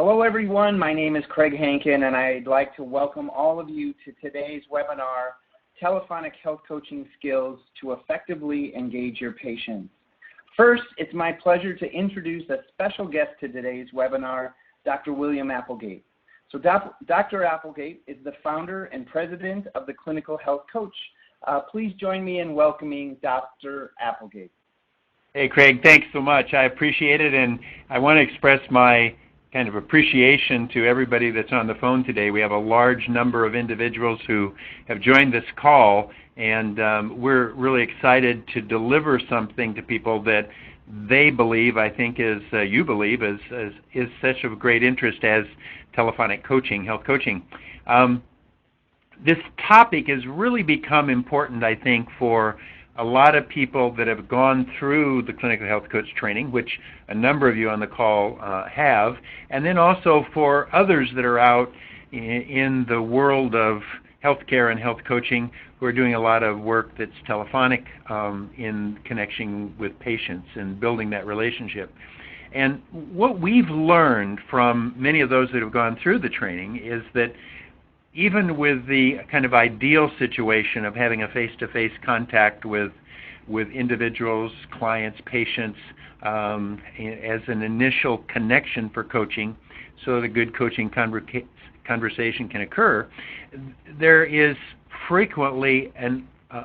Hello everyone, my name is Craig Hankin and I'd like to welcome all of you to today's webinar, Telephonic Health Coaching Skills to Effectively Engage Your Patients. First, it's my pleasure to introduce a special guest to today's webinar, Dr. William Applegate. So Dr. Applegate is the founder and president of the Clinical Health Coach. Please join me in welcoming Dr. Applegate. Hey Craig, thanks so much. I appreciate it, and I want to express my kind of appreciation to everybody that's on the phone today. We have a large number of individuals who have joined this call, and we're really excited to deliver something to people that they believe, I think is, you believe, is such of great interest as telephonic coaching, health coaching. This topic has really become important, I think, for a lot of people that have gone through the clinical health coach training, which a number of you on the call have, and then also for others that are out in the world of healthcare and health coaching who are doing a lot of work that's telephonic in connection with patients and building that relationship. And what we've learned from many of those that have gone through the training is that even with the kind of ideal situation of having a face-to-face contact with individuals, clients, patients as an initial connection for coaching so that a good coaching conversation can occur, there is frequently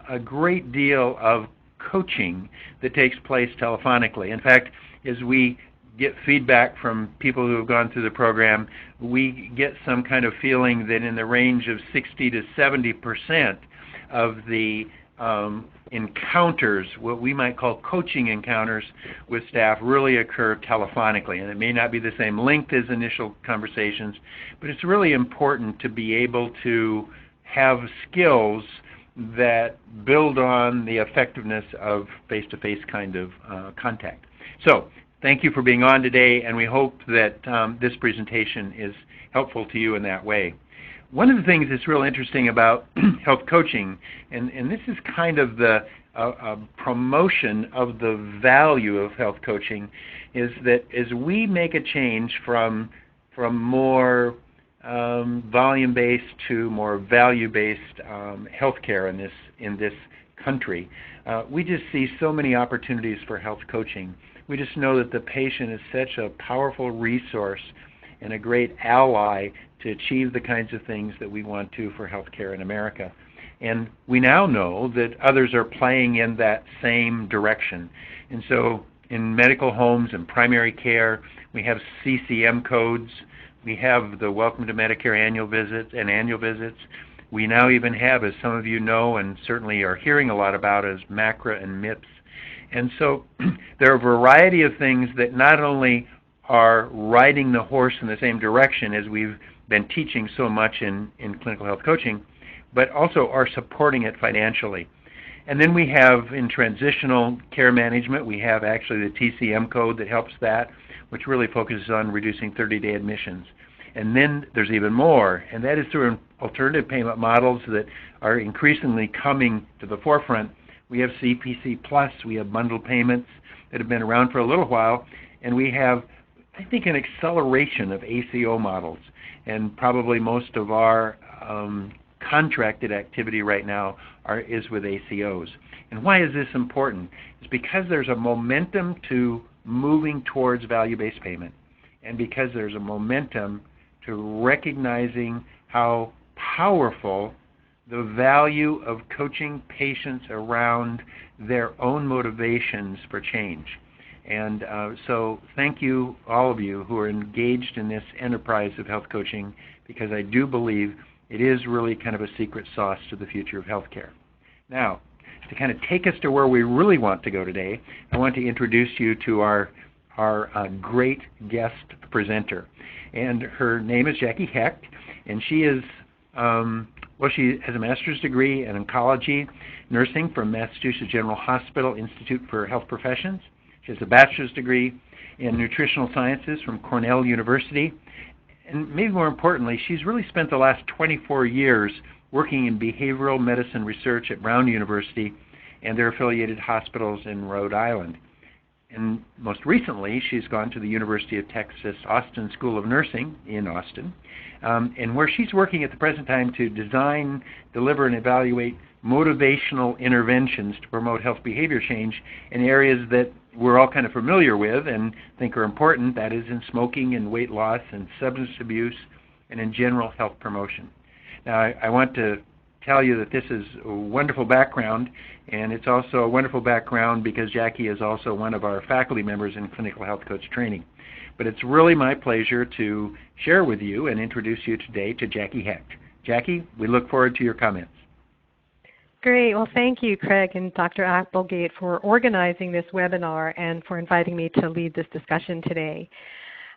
a great deal of coaching that takes place telephonically. In fact, as we get feedback from people who have gone through the program, we get some kind of feeling that in the range of 60 to 70% of the encounters, what we might call coaching encounters with staff, really occur telephonically. And it may not be the same length as initial conversations, but it's really important to be able to have skills that build on the effectiveness of face-to-face kind of contact. So, thank you for being on today, and we hope that this presentation is helpful to you in that way. One of the things that's real interesting about health coaching, and this is kind of the promotion of the value of health coaching, is that as we make a change from more volume-based to more value-based healthcare in this country, we just see so many opportunities for health coaching. We just know that the patient is such a powerful resource and a great ally to achieve the kinds of things that we want to for healthcare in America. And we now know that others are playing in that same direction. And so in medical homes and primary care, we have CCM codes. We have the Welcome to Medicare annual visits and annual visits. We now even have, as some of you know and certainly are hearing a lot about, as MACRA and MIPS. And so there are a variety of things that not only are riding the horse in the same direction as we've been teaching so much in clinical health coaching, but also are supporting it financially. And then we have in transitional care management, we have actually the TCM code that helps that, which really focuses on reducing 30-day admissions. And then there's even more, and that is through alternative payment models that are increasingly coming to the forefront. We have CPC Plus, we have bundled payments that have been around for a little while, and we have, I think, an acceleration of ACO models. And probably most of our contracted activity right now is with ACOs. And why is this important? It's because there's a momentum to moving towards value-based payment, and because there's a momentum to recognizing how powerful the value of coaching patients around their own motivations for change. And so thank you, all of you who are engaged in this enterprise of health coaching, because I do believe it is really kind of a secret sauce to the future of healthcare. Now, to kind of take us to where we really want to go today, I want to introduce you to our great guest presenter. And her name is Jacki Hecht, and she is she has a master's degree in oncology nursing from Massachusetts General Hospital Institute for Health Professions. She has a bachelor's degree in nutritional sciences from Cornell University. And maybe more importantly, she's really spent the last 24 years working in behavioral medicine research at Brown University and their affiliated hospitals in Rhode Island. And most recently, she's gone to the University of Texas Austin School of Nursing in Austin, and where she's working at the present time to design, deliver, and evaluate motivational interventions to promote health behavior change in areas that we're all kind of familiar with and think are important, that is in smoking and weight loss and substance abuse and in general health promotion. Now, I want to tell you that this is a wonderful background, and it's also a wonderful background because Jacki is also one of our faculty members in clinical health coach training. But it's really my pleasure to share with you and introduce you today to Jacki Hecht. Jacki, we look forward to your comments. Great. Well, thank you, Craig and Dr. Applegate, for organizing this webinar and for inviting me to lead this discussion today.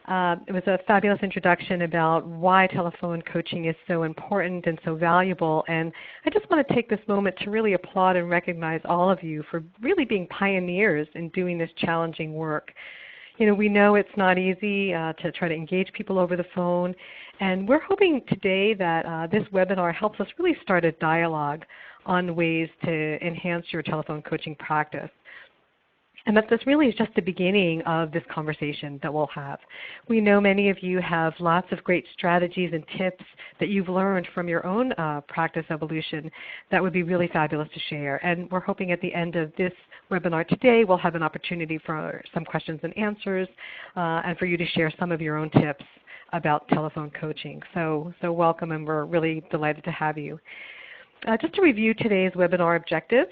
It was a fabulous introduction about why telephone coaching is so important and so valuable. And I just want to take this moment to really applaud and recognize all of you for really being pioneers in doing this challenging work. You know, we know it's not easy to try to engage people over the phone. And we're hoping today that this webinar helps us really start a dialogue on ways to enhance your telephone coaching practice. And that this really is just the beginning of this conversation that we'll have. We know many of you have lots of great strategies and tips that you've learned from your own practice evolution that would be really fabulous to share. And we're hoping at the end of this webinar today we'll have an opportunity for some questions and answers and for you to share some of your own tips about telephone coaching. So welcome, and we're really delighted to have you. Just to review today's webinar objectives,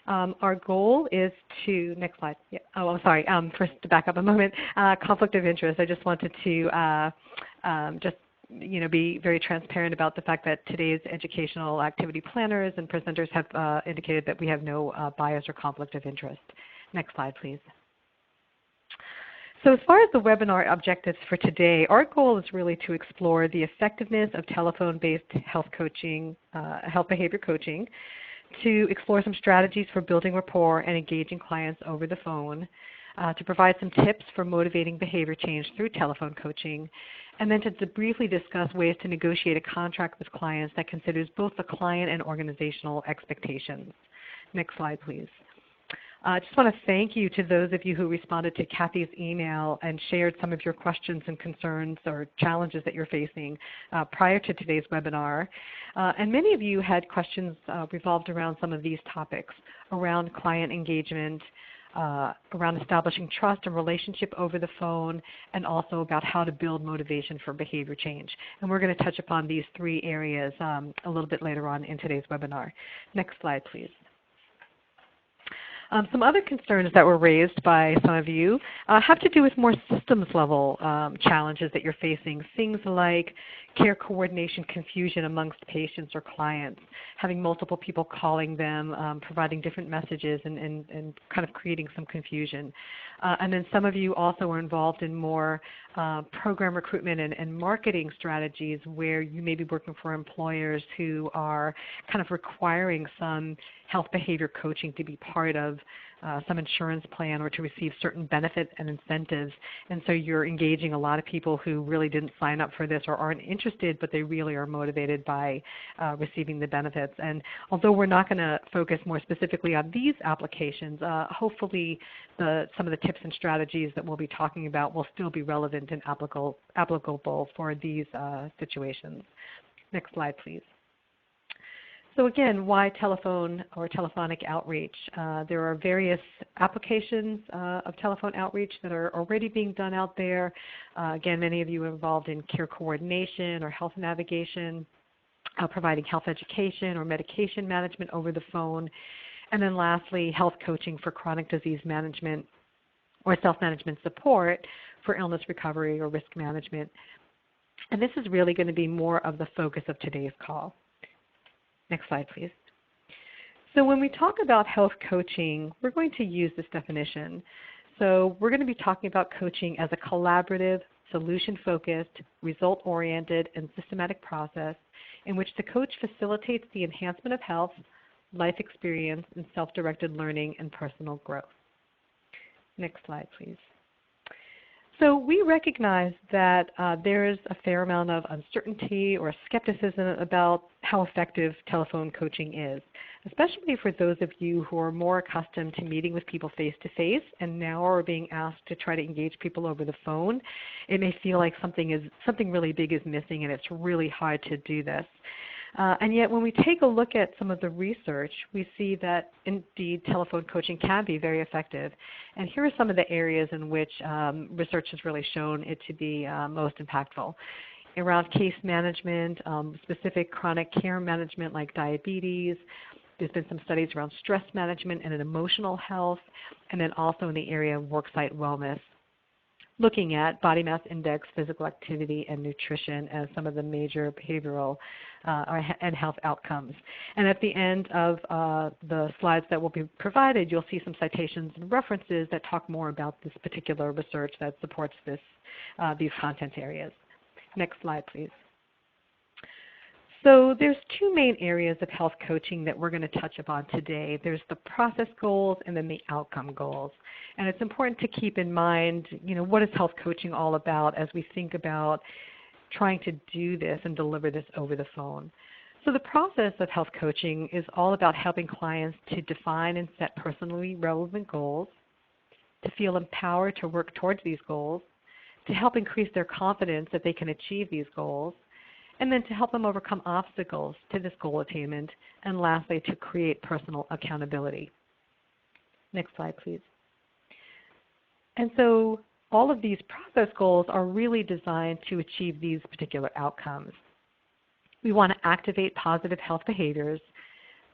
our goal is to, next slide. Yeah. Oh, I'm sorry. First, to back up a moment, conflict of interest. I just wanted to be very transparent about the fact that today's educational activity planners and presenters have indicated that we have no bias or conflict of interest. Next slide, please. So as far as the webinar objectives for today, our goal is really to explore the effectiveness of telephone-based health coaching, health behavior coaching, to explore some strategies for building rapport and engaging clients over the phone, to provide some tips for motivating behavior change through telephone coaching, and then to briefly discuss ways to negotiate a contract with clients that considers both the client and organizational expectations. Next slide, please. I just want to thank you to those of you who responded to Kathy's email and shared some of your questions and concerns or challenges that you're facing prior to today's webinar. And many of you had questions revolved around some of these topics, around client engagement, around establishing trust and relationship over the phone, and also about how to build motivation for behavior change. And we're going to touch upon these three areas a little bit later on in today's webinar. Next slide, please. Some other concerns that were raised by some of you have to do with more systems level challenges that you're facing, things like care coordination confusion amongst patients or clients, having multiple people calling them, providing different messages, and kind of creating some confusion. And then some of you also are involved in more program recruitment and marketing strategies where you may be working for employers who are kind of requiring some health behavior coaching to be part of some insurance plan or to receive certain benefits and incentives. And so you're engaging a lot of people who really didn't sign up for this or aren't interested, but they really are motivated by receiving the benefits. And although we're not going to focus more specifically on these applications, hopefully some of the tips and strategies that we'll be talking about will still be relevant and applicable for these situations. Next slide, please. So again, why telephone or telephonic outreach? There are various applications of telephone outreach that are already being done out there. Again, many of you are involved in care coordination or health navigation, providing health education or medication management over the phone. And then lastly, health coaching for chronic disease management or self-management support for illness recovery or risk management. And this is really going to be more of the focus of today's call. Next slide, please. So when we talk about health coaching, we're going to use this definition. So we're going to be talking about coaching as a collaborative, solution-focused, result-oriented, and systematic process in which the coach facilitates the enhancement of health, life experience, and self-directed learning and personal growth. Next slide, please. So we recognize that there is a fair amount of uncertainty or skepticism about how effective telephone coaching is. especially for those of you who are more accustomed to meeting with people face-to-face and now are being asked to try to engage people over the phone. It may feel like something really big is missing and it's really hard to do this. And yet when we take a look at some of the research, we see that indeed telephone coaching can be very effective. And here are some of the areas in which research has really shown it to be most impactful. Around case management, specific chronic care management like diabetes. There's been some studies around stress management and emotional health, and then also in the area of worksite wellness, looking at body mass index, physical activity, and nutrition as some of the major behavioral and health outcomes. And at the end of the slides that will be provided, you'll see some citations and references that talk more about this particular research that supports these content areas. Next slide, please. So there's two main areas of health coaching that we're going to touch upon today. There's the process goals and then the outcome goals. And it's important to keep in mind, what is health coaching all about as we think about trying to do this and deliver this over the phone. So the process of health coaching is all about helping clients to define and set personally relevant goals, to feel empowered to work towards these goals, to help increase their confidence that they can achieve these goals, and then to help them overcome obstacles to this goal attainment, and lastly, to create personal accountability. Next slide, please. And so all of these process goals are really designed to achieve these particular outcomes. We want to activate positive health behaviors,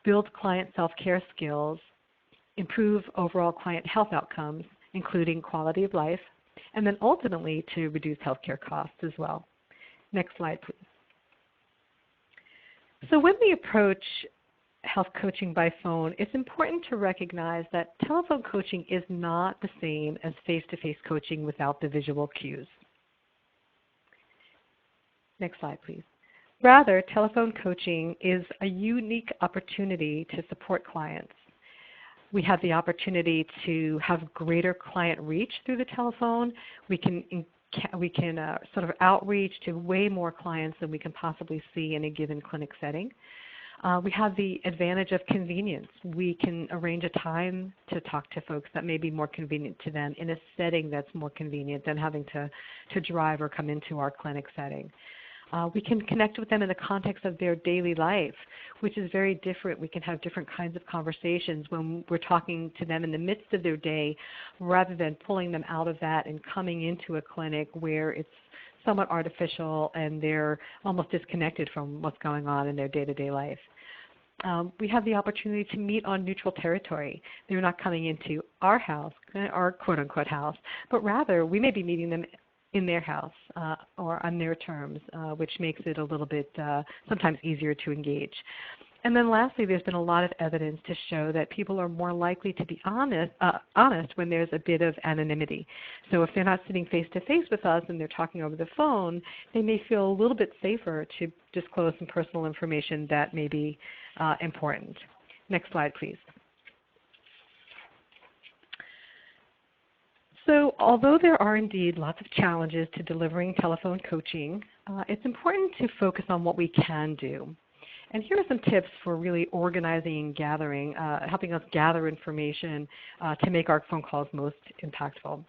build client self-care skills, improve overall client health outcomes, including quality of life, and then ultimately to reduce healthcare costs as well. Next slide, please. So when we approach health coaching by phone, it's important to recognize that telephone coaching is not the same as face-to-face coaching without the visual cues. Next slide, please. Rather, telephone coaching is a unique opportunity to support clients. We have the opportunity to have greater client reach through the telephone. We can sort of outreach to way more clients than we can possibly see in a given clinic setting. We have the advantage of convenience. We can arrange a time to talk to folks that may be more convenient to them in a setting that's more convenient than having to drive or come into our clinic setting. We can connect with them in the context of their daily life, which is very different. We can have different kinds of conversations when we're talking to them in the midst of their day rather than pulling them out of that and coming into a clinic where it's somewhat artificial and they're almost disconnected from what's going on in their day-to-day life. We have the opportunity to meet on neutral territory. They're not coming into our house, our quote-unquote house, but rather we may be meeting them in their house or on their terms, which makes it a little bit sometimes easier to engage. And then lastly, there's been a lot of evidence to show that people are more likely to be honest when there's a bit of anonymity. So if they're not sitting face-to-face with us and they're talking over the phone, they may feel a little bit safer to disclose some personal information that may be important. Next slide, please. So although there are indeed lots of challenges to delivering telephone coaching, it's important to focus on what we can do. And here are some tips for really organizing and gathering, helping us gather information to make our phone calls most impactful.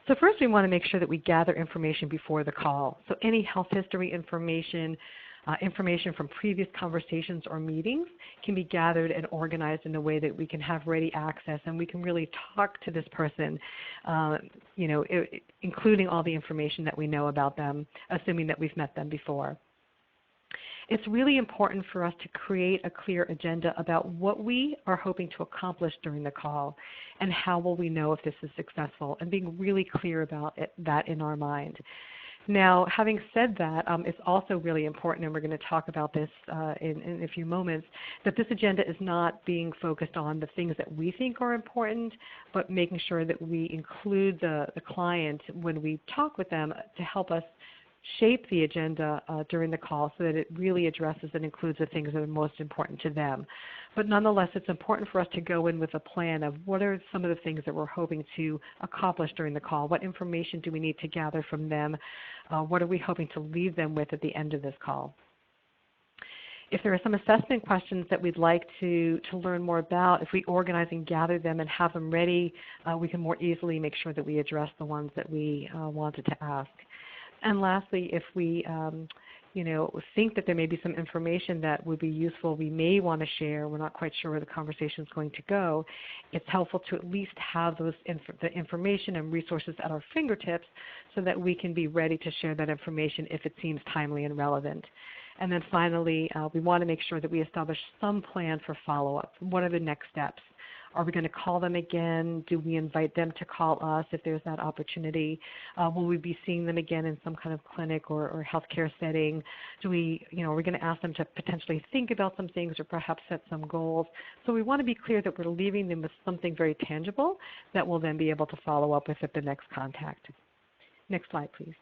So first we want to make sure that we gather information before the call. So any health history information, information from previous conversations or meetings can be gathered and organized in a way that we can have ready access and we can really talk to this person, including all the information that we know about them, assuming that we've met them before. It's really important for us to create a clear agenda about what we are hoping to accomplish during the call and how will we know if this is successful, and being really clear about that in our mind. Now, having said that, it's also really important, and we're going to talk about this in a few moments, that this agenda is not being focused on the things that we think are important, but making sure that we include the client when we talk with them to help us shape the agenda during the call so that it really addresses and includes the things that are most important to them. But nonetheless, it's important for us to go in with a plan of what are some of the things that we're hoping to accomplish during the call. What information do we need to gather from them? What are we hoping to leave them with at the end of this call? If there are some assessment questions that we'd like to learn more about, if we organize and gather them and have them ready, we can more easily make sure that we address the ones that we wanted to ask. And lastly, if we think that there may be some information that would be useful we may want to share, we're not quite sure where the conversation is going to go, it's helpful to at least have the information and resources at our fingertips so that we can be ready to share that information if it seems timely and relevant. And then finally, we want to make sure that we establish some plan for follow-up. What are the next steps? Are we going to call them again? Do we invite them to call us if there's that opportunity? Will we be seeing them again in some kind of clinic or healthcare setting? Are we going to ask them to potentially think about some things or perhaps set some goals? So we want to be clear that we're leaving them with something very tangible that we'll then be able to follow up with at the next contact. Next slide, please.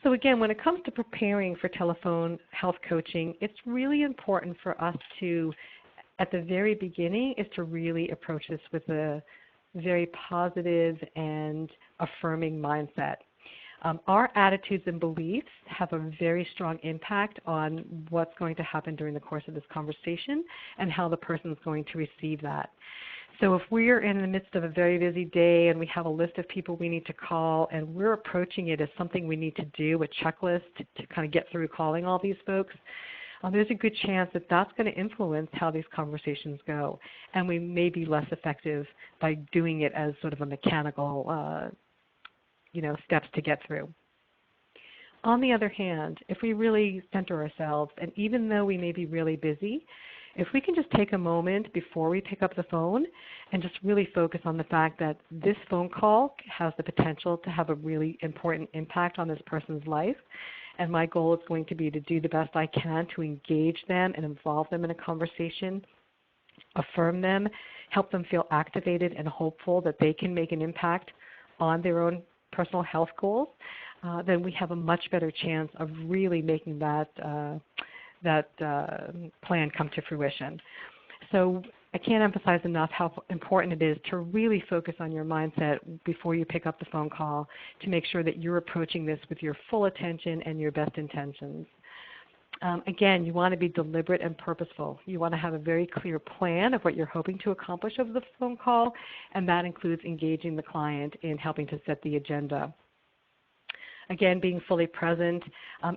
So again, when it comes to preparing for telephone health coaching, it's really important for us to, at the very beginning, is to really approach this with a very positive and affirming mindset. Our attitudes and beliefs have a very strong impact on what's going to happen during the course of this conversation and how the person is going to receive that. So if we're in the midst of a very busy day and we have a list of people we need to call and we're approaching it as something we need to do, a checklist to kind of get through calling all these folks, there's a good chance that that's going to influence how these conversations go. And we may be less effective by doing it as sort of a mechanical steps to get through. On the other hand, if we really center ourselves, and even though we may be really busy, if we can just take a moment before we pick up the phone and just really focus on the fact that this phone call has the potential to have a really important impact on this person's life, and my goal is going to be to do the best I can to engage them and involve them in a conversation, affirm them, help them feel activated and hopeful that they can make an impact on their own personal health goals, then we have a much better chance of really making that plan come to fruition. So I can't emphasize enough how important it is to really focus on your mindset before you pick up the phone call to make sure that you're approaching this with your full attention and your best intentions. Again, you want to be deliberate and purposeful. You want to have a very clear plan of what you're hoping to accomplish over the phone call, and that includes engaging the client in helping to set the agenda. Again, being fully present,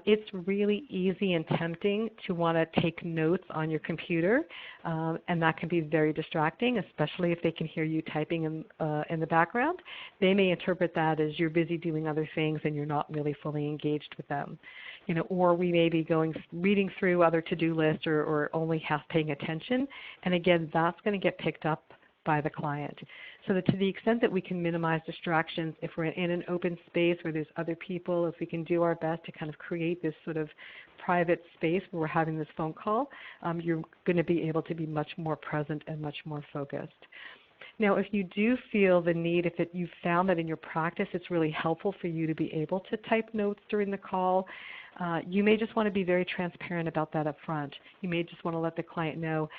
it's really easy and tempting to want to take notes on your computer, and that can be very distracting, especially if they can hear you typing in the background. They may interpret that as you're busy doing other things and you're not really fully engaged with them. Or we may be reading through other to-do lists or only half paying attention, and again, that's going to get picked up by the client. So that to the extent that we can minimize distractions, if we're in an open space where there's other people, if we can do our best to kind of create this sort of private space where we're having this phone call, you're going to be able to be much more present and much more focused. Now, if you do feel the need, if you've found that in your practice it's really helpful for you to be able to type notes during the call, you may just want to be very transparent about that up front. You may just want to let the client know,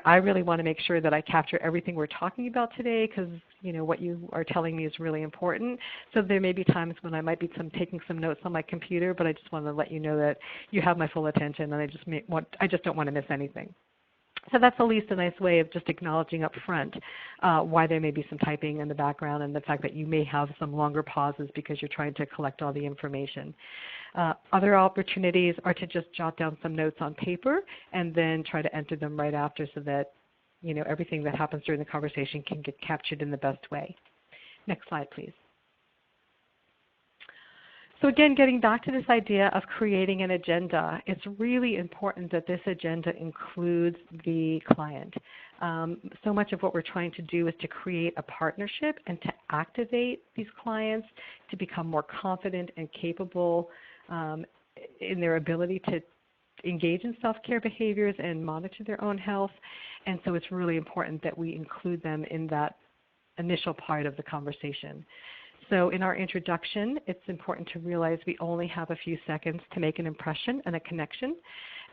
I really want to make sure that I capture everything we're talking about today because, what you are telling me is really important. So there may be times when I might be taking some notes on my computer, but I just want to let you know that you have my full attention and I just don't want to miss anything. So that's at least a nice way of just acknowledging up front why there may be some typing in the background and the fact that you may have some longer pauses because you're trying to collect all the information. Other opportunities are to just jot down some notes on paper and then try to enter them right after so that everything that happens during the conversation can get captured in the best way. Next slide, please. So again, getting back to this idea of creating an agenda, it's really important that this agenda includes the client. So much of what we're trying to do is to create a partnership and to activate these clients to become more confident and capable in their ability to engage in self-care behaviors and monitor their own health. And so it's really important that we include them in that initial part of the conversation. So in our introduction, it's important to realize we only have a few seconds to make an impression and a connection.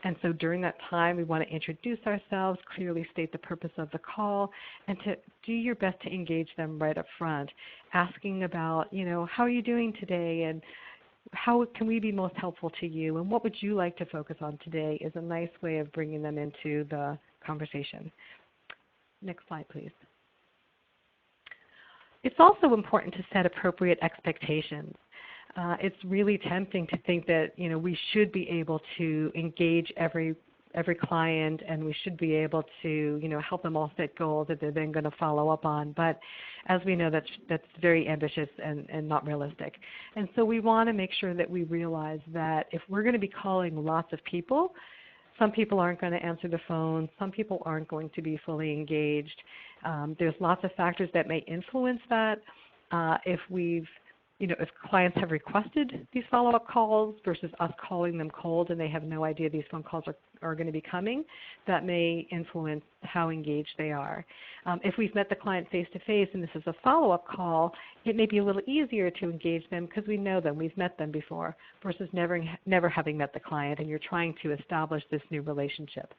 And so during that time, we want to introduce ourselves, clearly state the purpose of the call, and to do your best to engage them right up front, asking about, how are you doing today? And, how can we be most helpful to you, and what would you like to focus on today is a nice way of bringing them into the conversation. Next slide, please. It's also important to set appropriate expectations. It's really tempting to think that we should be able to engage every client, and we should be able to help them all set goals that they're then going to follow up on. But as we know, that's very ambitious and not realistic. And so we want to make sure that we realize that if we're going to be calling lots of people, some people aren't going to answer the phone. Some people aren't going to be fully engaged. There's lots of factors that may influence that. If clients have requested these follow-up calls versus us calling them cold and they have no idea these phone calls are going to be coming, that may influence how engaged they are. If we've met the client face-to-face and this is a follow-up call, it may be a little easier to engage them because we know them, we've met them before, versus never having met the client and you're trying to establish this new relationship.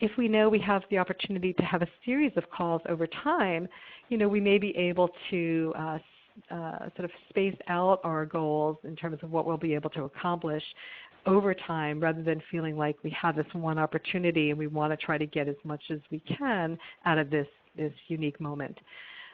If we know we have the opportunity to have a series of calls over time, we may be able to sort of space out our goals in terms of what we'll be able to accomplish over time rather than feeling like we have this one opportunity and we want to try to get as much as we can out of this unique moment.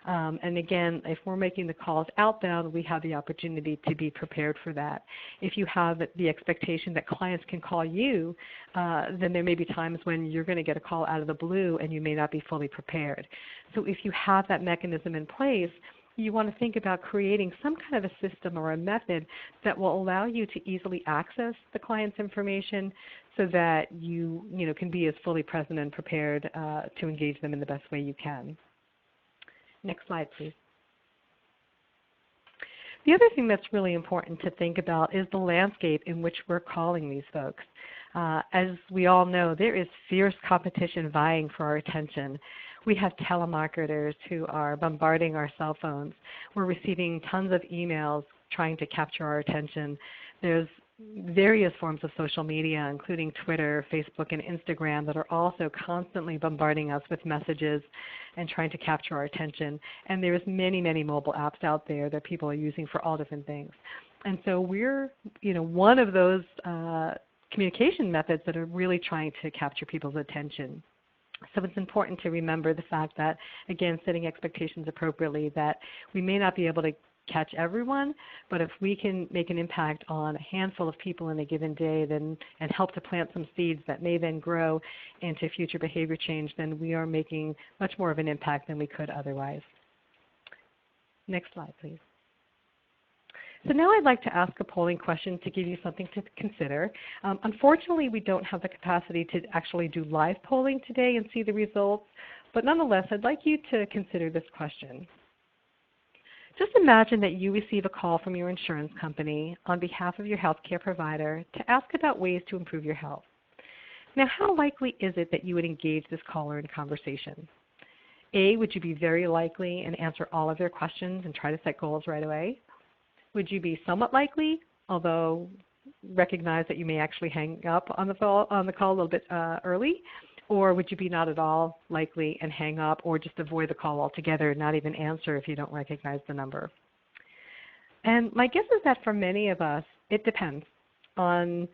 And again, if we're making the calls outbound, we have the opportunity to be prepared for that. If you have the expectation that clients can call you, then there may be times when you're going to get a call out of the blue and you may not be fully prepared. So if you have that mechanism in place, you want to think about creating some kind of a system or a method that will allow you to easily access the client's information so that you can be as fully present and prepared to engage them in the best way you can. Next slide, please. The other thing that's really important to think about is the landscape in which we're calling these folks. As we all know, there is fierce competition vying for our attention. We have telemarketers who are bombarding our cell phones. We're receiving tons of emails trying to capture our attention. There's various forms of social media, including Twitter, Facebook, and Instagram, that are also constantly bombarding us with messages and trying to capture our attention. And there's many, many mobile apps out there that people are using for all different things. And so we're one of those communication methods that are really trying to capture people's attention. So it's important to remember the fact that, again, setting expectations appropriately, that we may not be able to catch everyone, but if we can make an impact on a handful of people in a given day and help to plant some seeds that may then grow into future behavior change, then we are making much more of an impact than we could otherwise. Next slide, please. So now I'd like to ask a polling question to give you something to consider. Unfortunately, we don't have the capacity to actually do live polling today and see the results, but nonetheless, I'd like you to consider this question. Just imagine that you receive a call from your insurance company on behalf of your healthcare provider to ask about ways to improve your health. Now, how likely is it that you would engage this caller in conversation? A, would you be very likely and answer all of their questions and try to set goals right away? Would you be somewhat likely, although recognize that you may actually hang up on the call a little bit early? Or would you be not at all likely and hang up, or just avoid the call altogether and not even answer if you don't recognize the number? And my guess is that for many of us, it depends on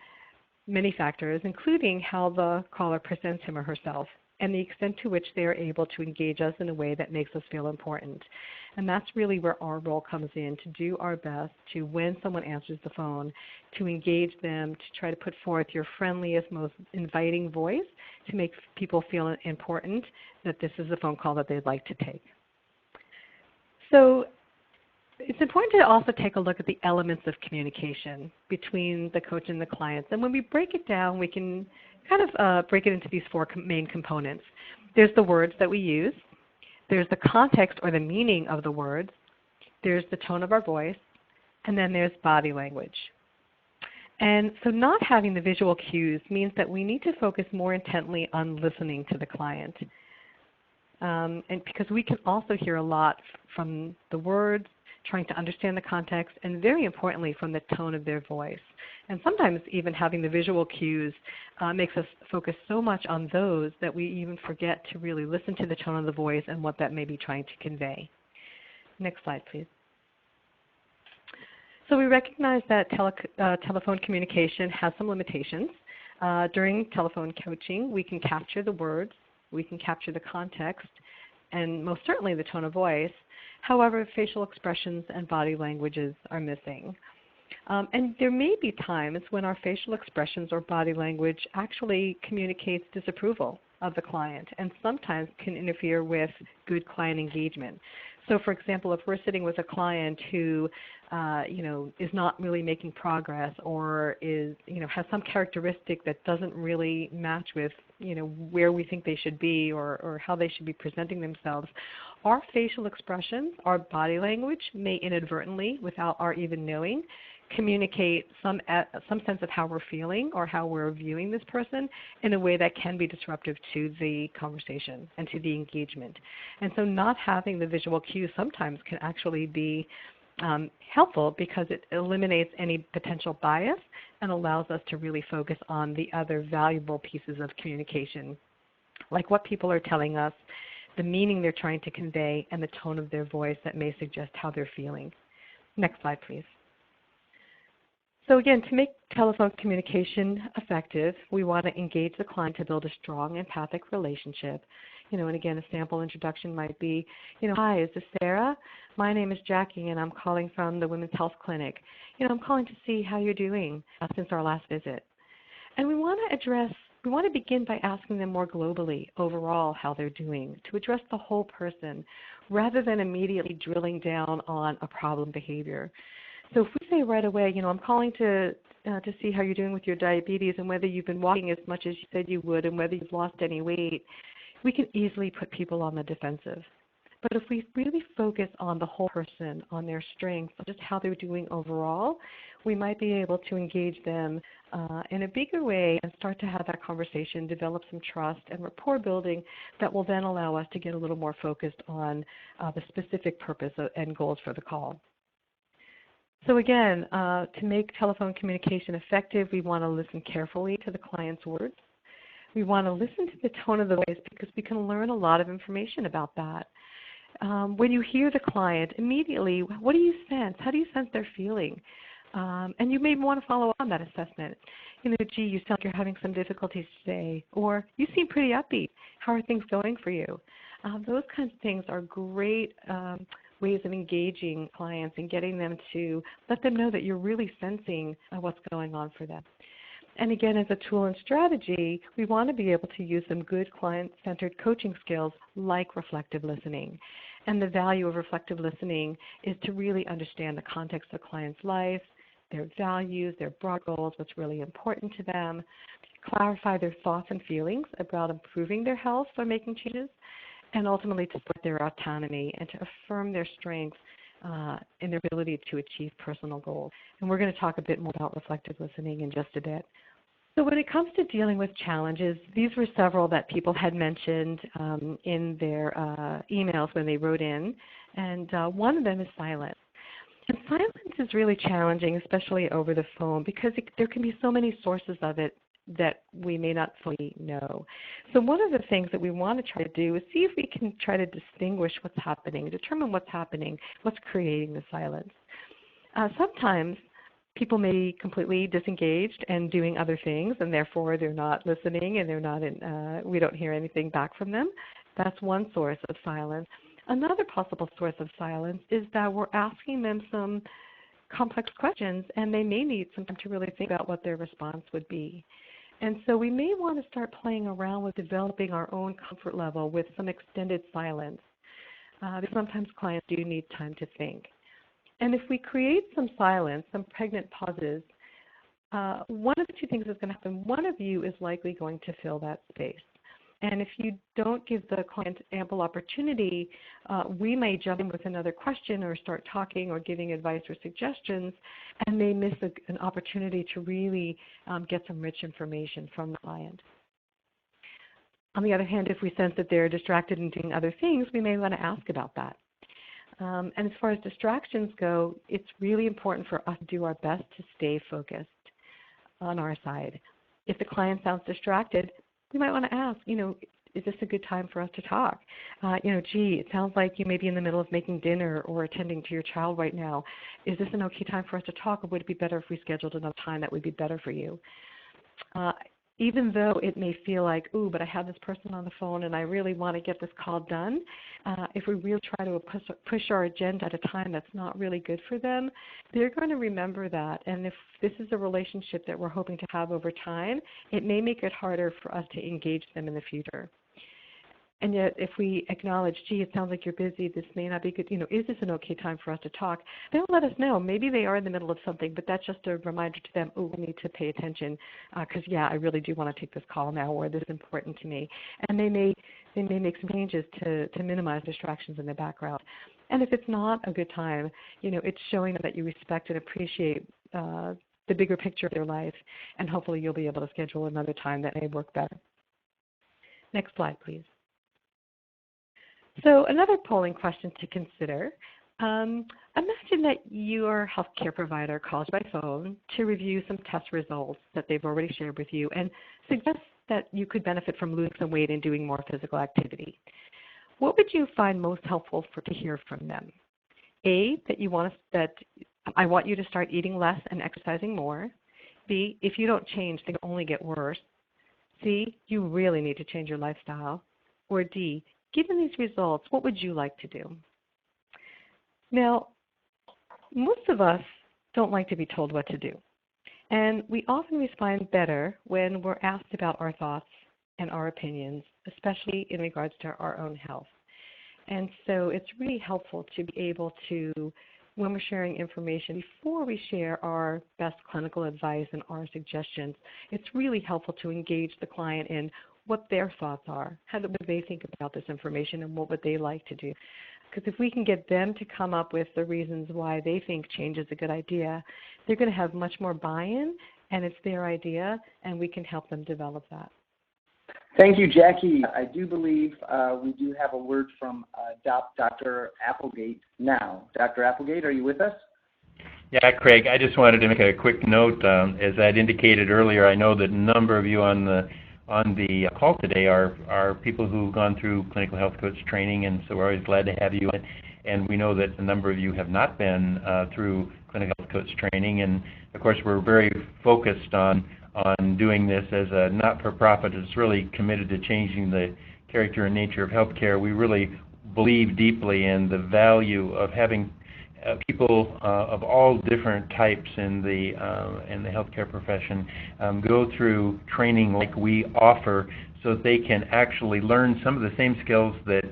many factors, including how the caller presents him or herself and the extent to which they are able to engage us in a way that makes us feel important. And that's really where our role comes in, to do our best to, when someone answers the phone, to engage them, to try to put forth your friendliest, most inviting voice to make people feel important, that this is a phone call that they'd like to take. So it's important to also take a look at the elements of communication between the coach and the clients. And when we break it down, we can kind of break it into these four main components. There's the words that we use. There's the context or the meaning of the words. There's the tone of our voice. And then there's body language. And so not having the visual cues means that we need to focus more intently on listening to the client. And because we can also hear a lot from the words, trying to understand the context, and very importantly from the tone of their voice. And sometimes even having the visual cues makes us focus so much on those that we even forget to really listen to the tone of the voice and what that may be trying to convey. Next slide, please. So we recognize that telephone communication has some limitations. During telephone coaching, we can capture the words, we can capture the context, and most certainly the tone of voice. However, facial expressions and body languages are missing. And there may be times when our facial expressions or body language actually communicates disapproval of the client and sometimes can interfere with good client engagement. So for example, if we're sitting with a client who is not really making progress or has some characteristic that doesn't really match with where we think they should be or how they should be presenting themselves, our facial expressions, our body language may inadvertently, without our even knowing, communicate some sense of how we're feeling or how we're viewing this person in a way that can be disruptive to the conversation and to the engagement. And so not having the visual cues sometimes can actually be helpful because it eliminates any potential bias and allows us to really focus on the other valuable pieces of communication, like what people are telling us, the meaning they're trying to convey, and the tone of their voice that may suggest how they're feeling. Next slide, please. So again, to make telephone communication effective, we want to engage the client to build a strong empathic relationship. And again, a sample introduction might be, hi, is this Sarah? My name is Jackie, and I'm calling from the Women's Health Clinic. I'm calling to see how you're doing since our last visit. And we want to begin by asking them more globally, overall, how they're doing, to address the whole person, rather than immediately drilling down on a problem behavior. So if we say right away, I'm calling to see how you're doing with your diabetes and whether you've been walking as much as you said you would and whether you've lost any weight, we can easily put people on the defensive. But if we really focus on the whole person, on their strengths, just how they're doing overall, we might be able to engage them in a bigger way and start to have that conversation, develop some trust and rapport building that will then allow us to get a little more focused on the specific purpose and goals for the call. So again, to make telephone communication effective, we want to listen carefully to the client's words. We want to listen to the tone of the voice because we can learn a lot of information about that. When you hear the client, immediately, what do you sense? How do you sense they're feeling? And you may want to follow up on that assessment. Gee, you sound like you're having some difficulties today, or you seem pretty upbeat. How are things going for you? Those kinds of things are great ways of engaging clients and getting them to let them know that you're really sensing what's going on for them. And again, as a tool and strategy, we want to be able to use some good client-centered coaching skills like reflective listening. And the value of reflective listening is to really understand the context of the client's life, their values, their broad goals, what's really important to them, clarify their thoughts and feelings about improving their health or making changes, and ultimately to support their autonomy and to affirm their strengths and their ability to achieve personal goals. And we're going to talk a bit more about reflective listening in just a bit. So when it comes to dealing with challenges, these were several that people had mentioned in their emails when they wrote in, and one of them is silence. And silence is really challenging, especially over the phone, because there can be so many sources of it that we may not fully know. So one of the things that we want to try to do is see if we can try to distinguish what's happening, determine what's happening, what's creating the silence. Sometimes people may be completely disengaged and doing other things, and therefore they're not listening and they're not we don't hear anything back from them. That's one source of silence. Another possible source of silence is that we're asking them some complex questions and they may need some time to really think about what their response would be. And so we may want to start playing around with developing our own comfort level with some extended silence. Because sometimes clients do need time to think. And if we create some silence, some pregnant pauses, one of the two things is going to happen. One of you is likely going to fill that space. And if you don't give the client ample opportunity, we may jump in with another question or start talking or giving advice or suggestions, and they miss an opportunity to really get some rich information from the client. On the other hand, if we sense that they're distracted and doing other things, we may want to ask about that. And as far as distractions go, it's really important for us to do our best to stay focused on our side. If the client sounds distracted, we might want to ask, is this a good time for us to talk? Gee, it sounds like you may be in the middle of making dinner or attending to your child right now. Is this an okay time for us to talk, or would it be better if we scheduled another time that would be better for you? Even though it may feel like, ooh, but I have this person on the phone and I really want to get this call done, if we really try to push our agenda at a time that's not really good for them, they're going to remember that. And if this is a relationship that we're hoping to have over time, it may make it harder for us to engage them in the future. And yet, if we acknowledge, gee, it sounds like you're busy, this may not be good, is this an okay time for us to talk? They'll let us know. Maybe they are in the middle of something, but that's just a reminder to them, oh, we need to pay attention because, yeah, I really do want to take this call now, or this is important to me. And they may make some changes to minimize distractions in the background. And if it's not a good time, it's showing them that you respect and appreciate the bigger picture of their life, and hopefully you'll be able to schedule another time that may work better. Next slide, please. So another polling question to consider, imagine that your healthcare provider calls by phone to review some test results that they've already shared with you and suggests that you could benefit from losing some weight and doing more physical activity. What would you find most helpful to hear from them? A, that I want you to start eating less and exercising more. B, if you don't change, things only get worse. C, you really need to change your lifestyle. Or D, given these results, what would you like to do? Now, most of us don't like to be told what to do. And we often respond better when we're asked about our thoughts and our opinions, especially in regards to our own health. And so it's really helpful to be able to, when we're sharing information, before we share our best clinical advice and our suggestions, it's really helpful to engage the client in what their thoughts are, how do they think about this information, and what would they like to do. Because if we can get them to come up with the reasons why they think change is a good idea, they're going to have much more buy-in, and it's their idea, and we can help them develop Thank you, Jackie. I do believe we do have a word from Dr. Applegate now. Dr. Applegate, are you with us? Yeah, Craig, I just wanted to make a quick note. As I'd indicated earlier, I know that a number of you on the call today are people who've gone through clinical health coach training, and so we're always glad to have you. And we know that a number of you have not been through clinical health coach training, and of course we're very focused on doing this as a not-for-profit that's really committed to changing the character and nature of healthcare. We really believe deeply in the value of having people of all different types in the healthcare profession go through training like we offer, so that they can actually learn some of the same skills that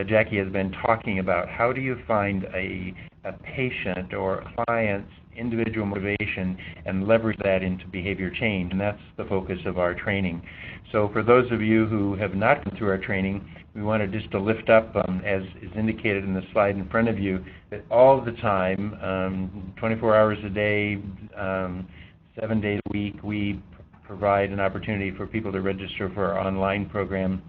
Jackie has been talking about. How do you find a patient or a client's individual motivation and leverage that into behavior change? And that's the focus of our training. So for those of you who have not gone through our training, we wanted just to lift up, as is indicated in the slide in front of you, that all the time, 24 hours a day, 7 days a week, we provide an opportunity for people to register for our online program,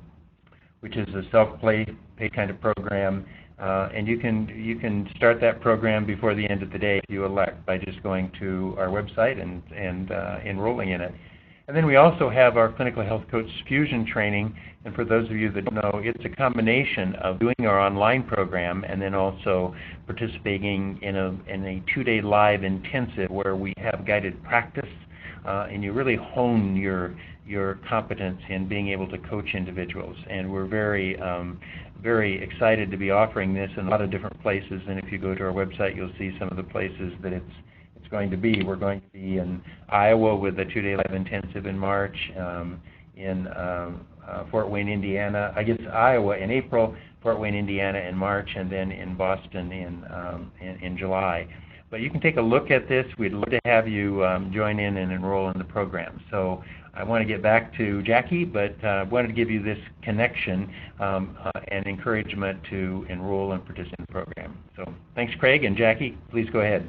which is a self-pay kind of program. And you can start that program before the end of the day if you elect, by just going to our website and enrolling in it. And then we also have our Clinical Health Coach Fusion training, and for those of you that don't know, it's a combination of doing our online program and then also participating in a 2-day live intensive where we have guided practice, and you really hone your competence in being able to coach individuals. And we're very excited to be offering this in a lot of different places, and if you go to our website, you'll see some of the places that it's going to be. We're going to be in Iowa with a 2-day live intensive in March, in Fort Wayne, Indiana, Iowa in April, Fort Wayne, Indiana in March, and then in Boston in July. But you can take a look at this. We'd love to have you join in and enroll in the program. So I want to get back to Jackie, but I wanted to give you this connection and encouragement to enroll and participate in the program. So thanks, Craig, and Jackie, please go ahead.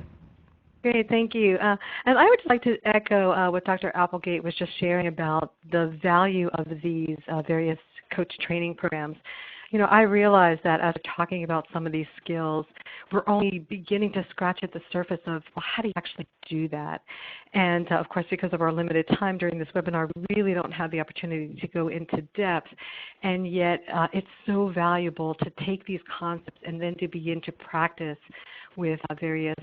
Great, thank you. And I would like to echo what Dr. Applegate was just sharing about the value of these various coach training programs. I realize that as we're talking about some of these skills, we're only beginning to scratch at the surface of, well, how do you actually do that? And of course, because of our limited time during this webinar, we really don't have the opportunity to go into depth. And yet, it's so valuable to take these concepts and then to begin to practice with various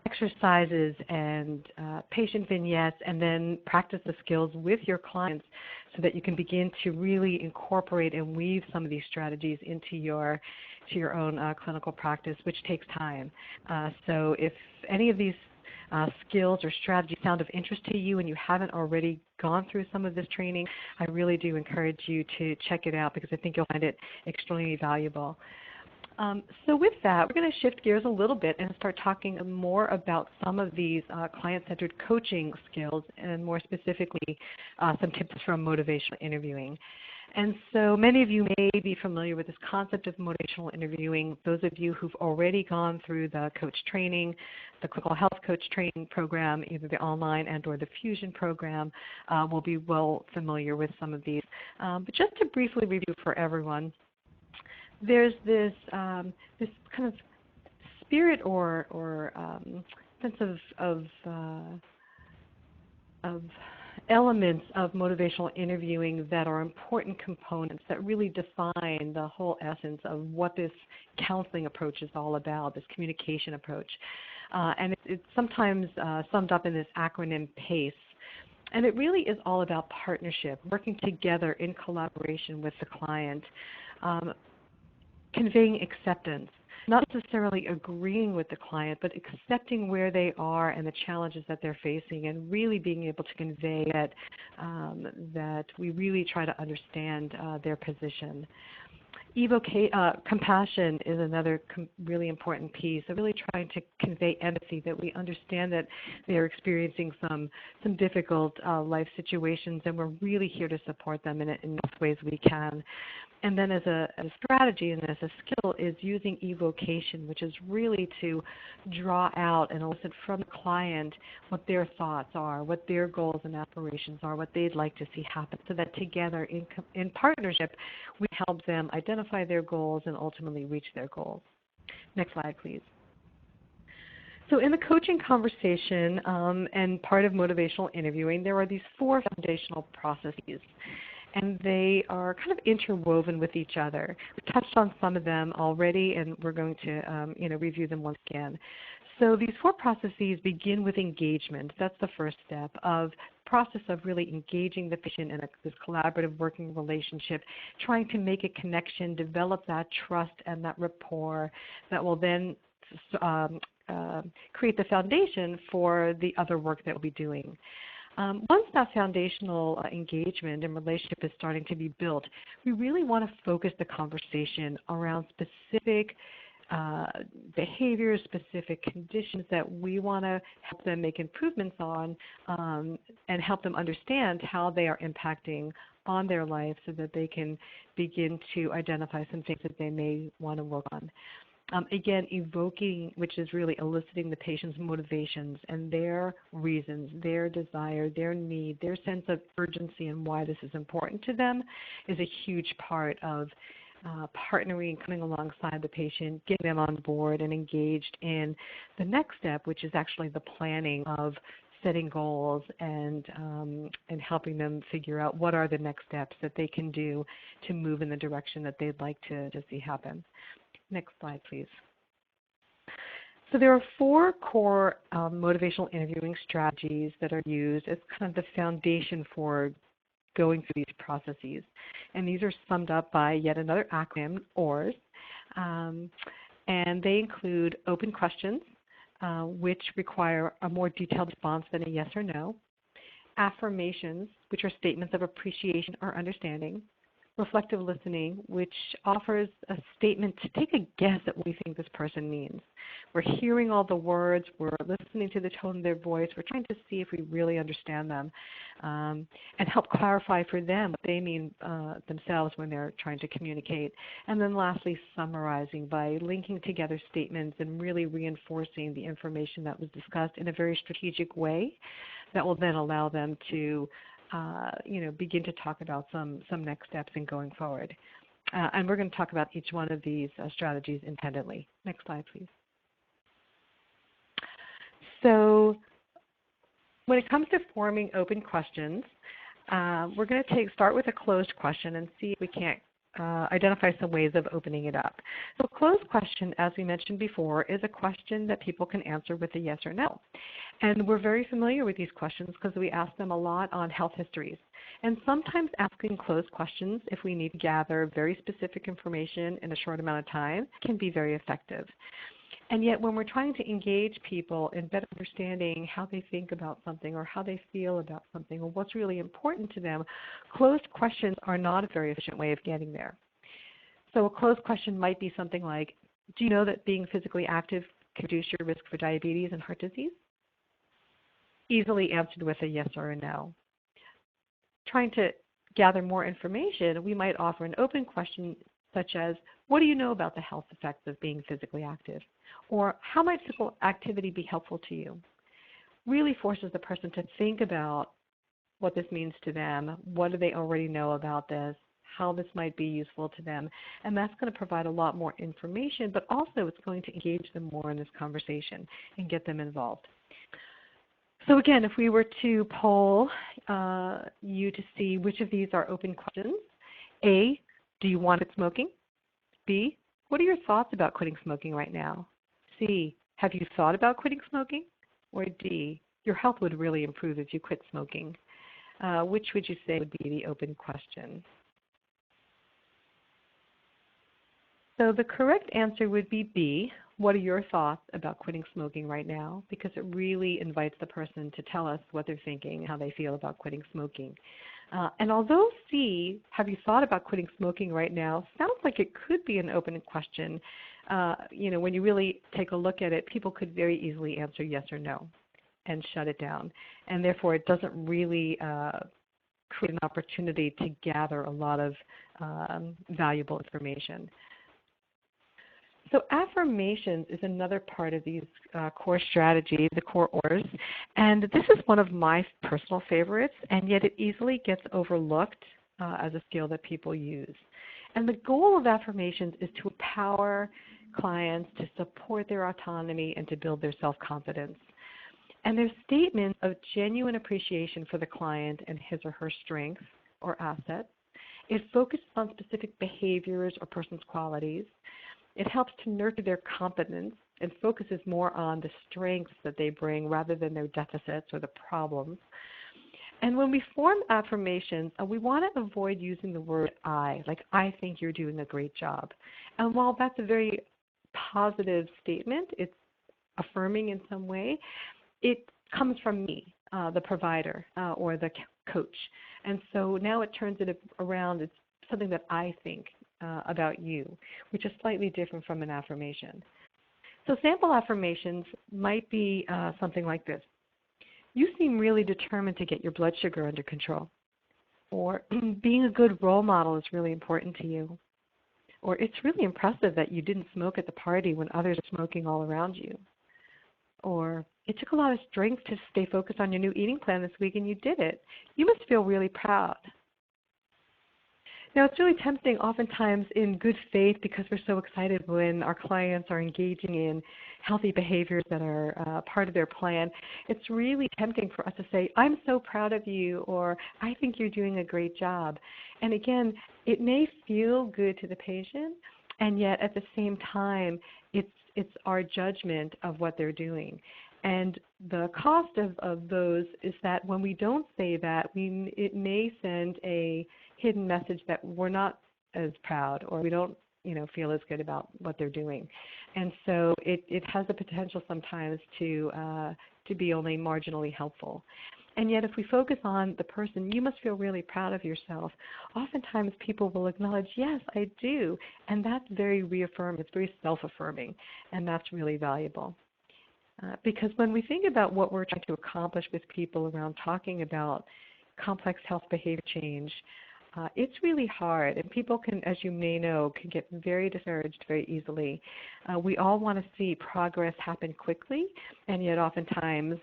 exercises and patient vignettes, and then practice the skills with your clients so that you can begin to really incorporate and weave some of these strategies into your own clinical practice, which takes time. So if any of these skills or strategies sound of interest to you and you haven't already gone through some of this training, I really do encourage you to check it out because I think you'll find it extremely valuable. So with that, we're going to shift gears a little bit and start talking more about some of these client-centered coaching skills, and more specifically, some tips from motivational interviewing. And so many of you may be familiar with this concept of motivational interviewing. Those of you who've already gone through the coach training, the clinical health coach training program, either the online and or the fusion program, will be well familiar with some of these. But just to briefly review for everyone, there's this this kind of spirit or sense of elements of motivational interviewing that are important components that really define the whole essence of what this counseling approach is all about, this communication approach. And it's sometimes summed up in this acronym PACE. And it really is all about partnership, working together in collaboration with the client. Conveying acceptance, not necessarily agreeing with the client, but accepting where they are and the challenges that they're facing, and really being able to convey that, that we really try to understand their position. Compassion is another really important piece, of really trying to convey empathy, that we understand that they're experiencing some difficult life situations, and we're really here to support them in most ways we can. And then as a strategy and as a skill is using evocation, which is really to draw out and elicit from the client what their thoughts are, what their goals and aspirations are, what they'd like to see happen, so that together in partnership we help them identify their goals and ultimately reach their goals. Next slide, please. So in the coaching conversation and part of motivational interviewing, there are these 4 foundational processes. And they are kind of interwoven with each other. We touched on some of them already, and we're going to review them once again. So these 4 processes begin with engagement. That's the first step of the process of really engaging the patient in this collaborative working relationship, trying to make a connection, develop that trust and that rapport that will then create the foundation for the other work that we'll be doing. Once that foundational engagement and relationship is starting to be built, we really want to focus the conversation around specific behaviors, specific conditions that we want to help them make improvements on, and help them understand how they are impacting on their life, so that they can begin to identify some things that they may want to work on. Again, evoking, which is really eliciting the patient's motivations and their reasons, their desire, their need, their sense of urgency and why this is important to them, is a huge part of partnering, coming alongside the patient, getting them on board and engaged in the next step, which is actually the planning of setting goals and helping them figure out what are the next steps that they can do to move in the direction that they'd like to see happen. Next slide, please. So there are 4 core motivational interviewing strategies that are used as kind of the foundation for going through these processes. And these are summed up by yet another acronym, ORS. And they include open questions, which require a more detailed response than a yes or no. Affirmations, which are statements of appreciation or understanding. Reflective listening, which offers a statement to take a guess at what we think this person means. We're hearing all the words, we're listening to the tone of their voice, we're trying to see if we really understand them, and help clarify for them what they mean themselves when they're trying to communicate. And then lastly, summarizing by linking together statements and really reinforcing the information that was discussed in a very strategic way that will then allow them to begin to talk about some next steps in going forward. And we're going to talk about each one of these strategies independently. Next slide, please. So when it comes to forming open questions, we're going to start with a closed question and see if we can't identify some ways of opening it up. So a closed question, as we mentioned before, is a question that people can answer with a yes or no. And we're very familiar with these questions because we ask them a lot on health histories. And sometimes asking closed questions, if we need to gather very specific information in a short amount of time, can be very effective. And yet when we're trying to engage people in better understanding how they think about something or how they feel about something or what's really important to them, closed questions are not a very efficient way of getting there. So a closed question might be something like, do you know that being physically active can reduce your risk for diabetes and heart disease? Easily answered with a yes or a no. Trying to gather more information, we might offer an open question such as, what do you know about the health effects of being physically active? Or how might physical activity be helpful to you? Really forces the person to think about what this means to them, what do they already know about this, how this might be useful to them, and that's going to provide a lot more information, but also it's going to engage them more in this conversation and get them involved. So again, if we were to poll you to see which of these are open questions, A, do you want to quit smoking? B, what are your thoughts about quitting smoking right now? C, have you thought about quitting smoking? Or D, your health would really improve if you quit smoking. Which would you say would be the open question? So the correct answer would be B, what are your thoughts about quitting smoking right now? Because it really invites the person to tell us what they're thinking, how they feel about quitting smoking. And although C, have you thought about quitting smoking right now, sounds like it could be an open question. When you really take a look at it, people could very easily answer yes or no and shut it down. And therefore, it doesn't really create an opportunity to gather a lot of valuable information. So affirmations is another part of these core strategies, the core ORs, and this is one of my personal favorites, and yet it easily gets overlooked as a skill that people use. And the goal of affirmations is to empower clients to support their autonomy and to build their self-confidence. And they're statements of genuine appreciation for the client and his or her strengths or assets. It focuses on specific behaviors or person's qualities. It helps to nurture their competence and focuses more on the strengths that they bring rather than their deficits or the problems. And when we form affirmations, we want to avoid using the word I, like I think you're doing a great job. And while that's a very positive statement, it's affirming in some way, it comes from me, the provider or the coach. And so now it turns it around, it's something that I think about you, which is slightly different from an affirmation. So sample affirmations might be something like this. You seem really determined to get your blood sugar under control. Or being a good role model is really important to you. Or it's really impressive that you didn't smoke at the party when others are smoking all around you. Or it took a lot of strength to stay focused on your new eating plan this week and you did it. You must feel really proud. Now, it's really tempting oftentimes in good faith because we're so excited when our clients are engaging in healthy behaviors that are part of their plan. It's really tempting for us to say, I'm so proud of you, or I think you're doing a great job. And again, it may feel good to the patient, and yet at the same time, it's our judgment of what they're doing. And the cost of those is that when we don't say that, it may send a hidden message that we're not as proud or we don't feel as good about what they're doing. And so it has the potential sometimes to be only marginally helpful. And yet if we focus on the person, you must feel really proud of yourself, oftentimes people will acknowledge, yes, I do. And that's very reaffirming. It's very self-affirming. And that's really valuable. Because when we think about what we're trying to accomplish with people around talking about complex health behavior change, It's really hard, and people can, as you may know, can get very discouraged very easily. We all want to see progress happen quickly, and yet oftentimes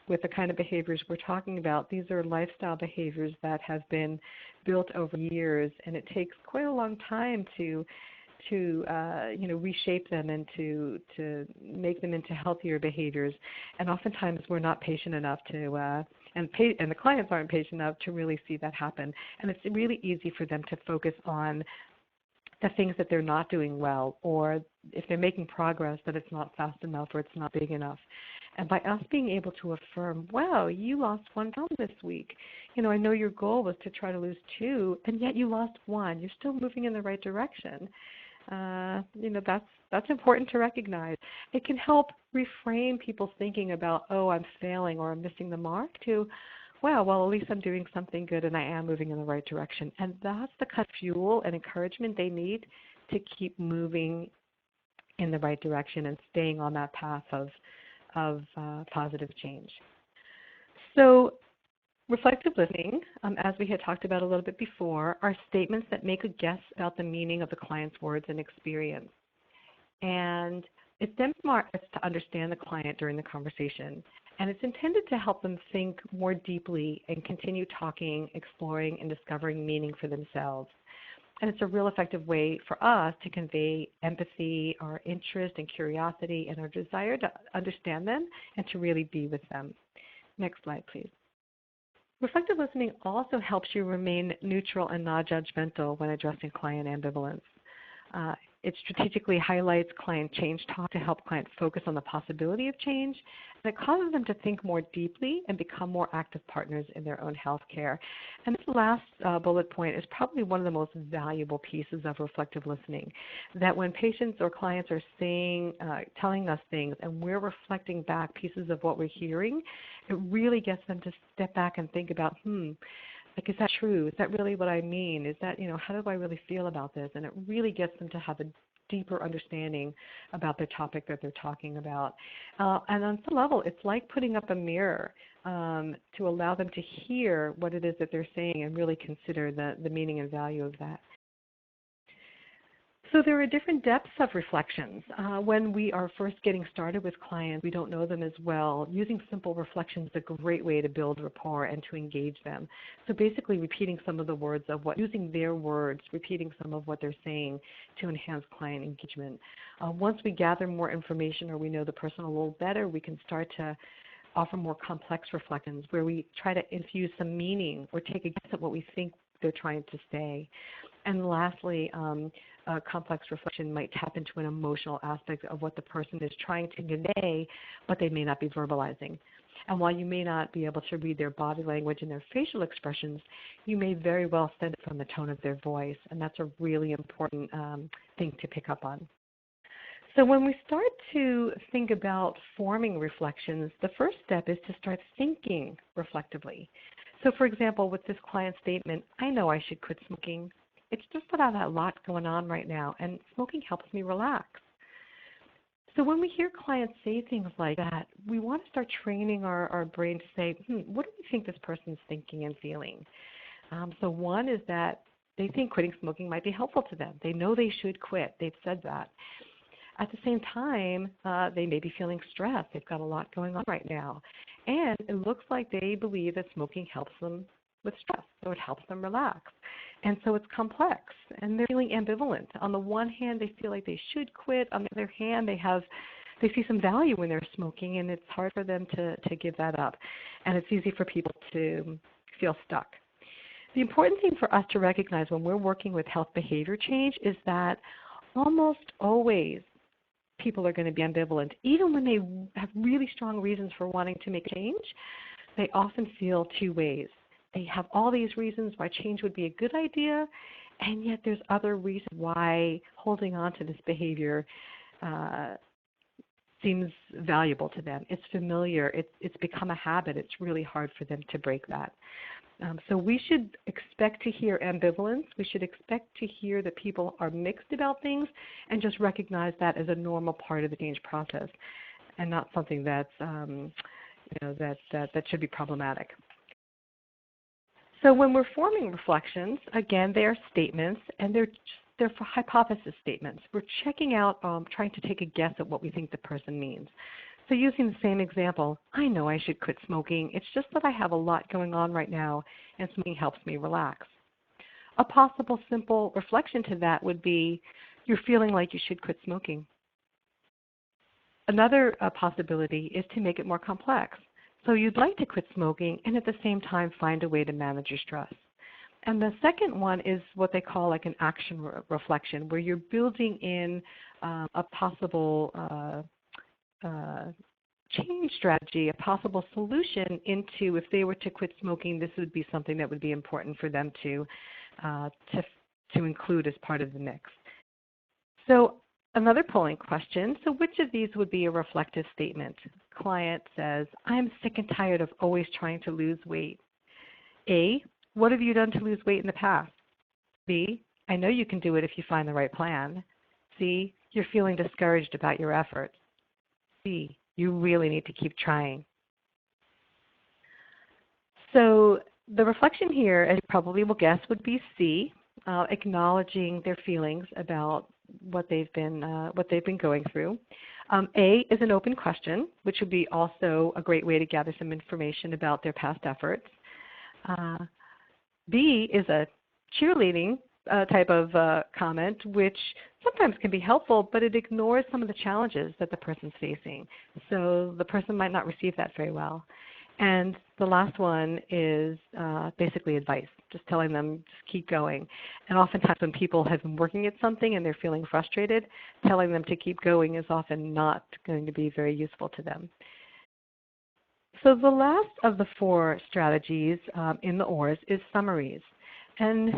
with the kind of behaviors we're talking about, these are lifestyle behaviors that have been built over years, and it takes quite a long time to reshape them and to make them into healthier behaviors. And oftentimes we're not patient enough to, and the clients aren't patient enough to really see that happen. And it's really easy for them to focus on the things that they're not doing well, or if they're making progress, that it's not fast enough or it's not big enough. And by us being able to affirm, wow, you lost 1 pound this week. I know your goal was to try to lose 2, and yet you lost 1. You're still moving in the right direction. That's important to recognize. It can help reframe people's thinking about, oh, I'm failing or I'm missing the mark, to, wow, well, at least I'm doing something good and I am moving in the right direction. And that's the kind of fuel and encouragement they need to keep moving in the right direction and staying on that path of positive change. So reflective listening, as we had talked about a little bit before, are statements that make a guess about the meaning of the client's words and experience. And it's them smart to understand the client during the conversation. And it's intended to help them think more deeply and continue talking, exploring, and discovering meaning for themselves. And it's a real effective way for us to convey empathy, our interest and curiosity, and our desire to understand them and to really be with them. Next slide, please. Reflective listening also helps you remain neutral and non-judgmental when addressing client ambivalence. It strategically highlights client change talk to help clients focus on the possibility of change, and it causes them to think more deeply and become more active partners in their own health care. And this last bullet point is probably one of the most valuable pieces of reflective listening, that when patients or clients are saying, telling us things, and we're reflecting back pieces of what we're hearing, it really gets them to step back and think about, like, is that true? Is that really what I mean? Is that, how do I really feel about this? And it really gets them to have a deeper understanding about the topic that they're talking about. And on some level, it's like putting up a mirror to allow them to hear what it is that they're saying and really consider the meaning and value of that. So there are different depths of reflections. When we are first getting started with clients, we don't know them as well. Using simple reflections is a great way to build rapport and to engage them. So basically repeating some of the words of using their words, repeating some of what they're saying to enhance client engagement. Once we gather more information or we know the person a little better, we can start to offer more complex reflections where we try to infuse some meaning or take a guess at what we think they're trying to say. And lastly, a complex reflection might tap into an emotional aspect of what the person is trying to convey, but they may not be verbalizing. And while you may not be able to read their body language and their facial expressions, you may very well sense it from the tone of their voice, and that's a really important thing to pick up on. So when we start to think about forming reflections, the first step is to start thinking reflectively. So for example, with this client statement, I know I should quit smoking. It's just that I have a lot going on right now, and smoking helps me relax. So when we hear clients say things like that, we want to start training our brain to say, what do we think this person's thinking and feeling? So one is that they think quitting smoking might be helpful to them. They know they should quit. They've said that. At the same time, they may be feeling stressed. They've got a lot going on right now. And it looks like they believe that smoking helps them with stress, so it helps them relax. And so it's complex, and they're feeling ambivalent. On the one hand, they feel like they should quit. On the other hand, they see some value when they're smoking, and it's hard for them to give that up. And it's easy for people to feel stuck. The important thing for us to recognize when we're working with health behavior change is that almost always people are going to be ambivalent. Even when they have really strong reasons for wanting to make change, they often feel two ways. They have all these reasons why change would be a good idea, and yet there's other reasons why holding on to this behavior seems valuable to them. It's familiar. It's become a habit. It's really hard for them to break that. So we should expect to hear ambivalence. We should expect to hear that people are mixed about things, and just recognize that as a normal part of the change process, and not something that's that should be problematic. So when we're forming reflections, again, they are statements, and they're for hypothesis statements. We're checking out, trying to take a guess at what we think the person means. So using the same example, I know I should quit smoking. It's just that I have a lot going on right now, and smoking helps me relax. A possible simple reflection to that would be, you're feeling like you should quit smoking. Another possibility is to make it more complex. So you'd like to quit smoking and at the same time find a way to manage your stress. And the second one is what they call like an action reflection, where you're building in a possible change strategy, a possible solution into, if they were to quit smoking, this would be something that would be important for them to include as part of the mix. So another polling question, so which of these would be a reflective statement? Client says, I'm sick and tired of always trying to lose weight. A, what have you done to lose weight in the past? B, I know you can do it if you find the right plan. C, you're feeling discouraged about your efforts. C, you really need to keep trying. So the reflection here, as you probably will guess, would be C, acknowledging their feelings about what they've been going through. A is an open question, which would be also a great way to gather some information about their past efforts. B is a cheerleading type of comment, which sometimes can be helpful, but it ignores some of the challenges that the person's facing. So the person might not receive that very well. And the last one is basically advice, just telling them just keep going. And oftentimes when people have been working at something and they're feeling frustrated, telling them to keep going is often not going to be very useful to them. So the last of the four strategies in the ORS is summaries. And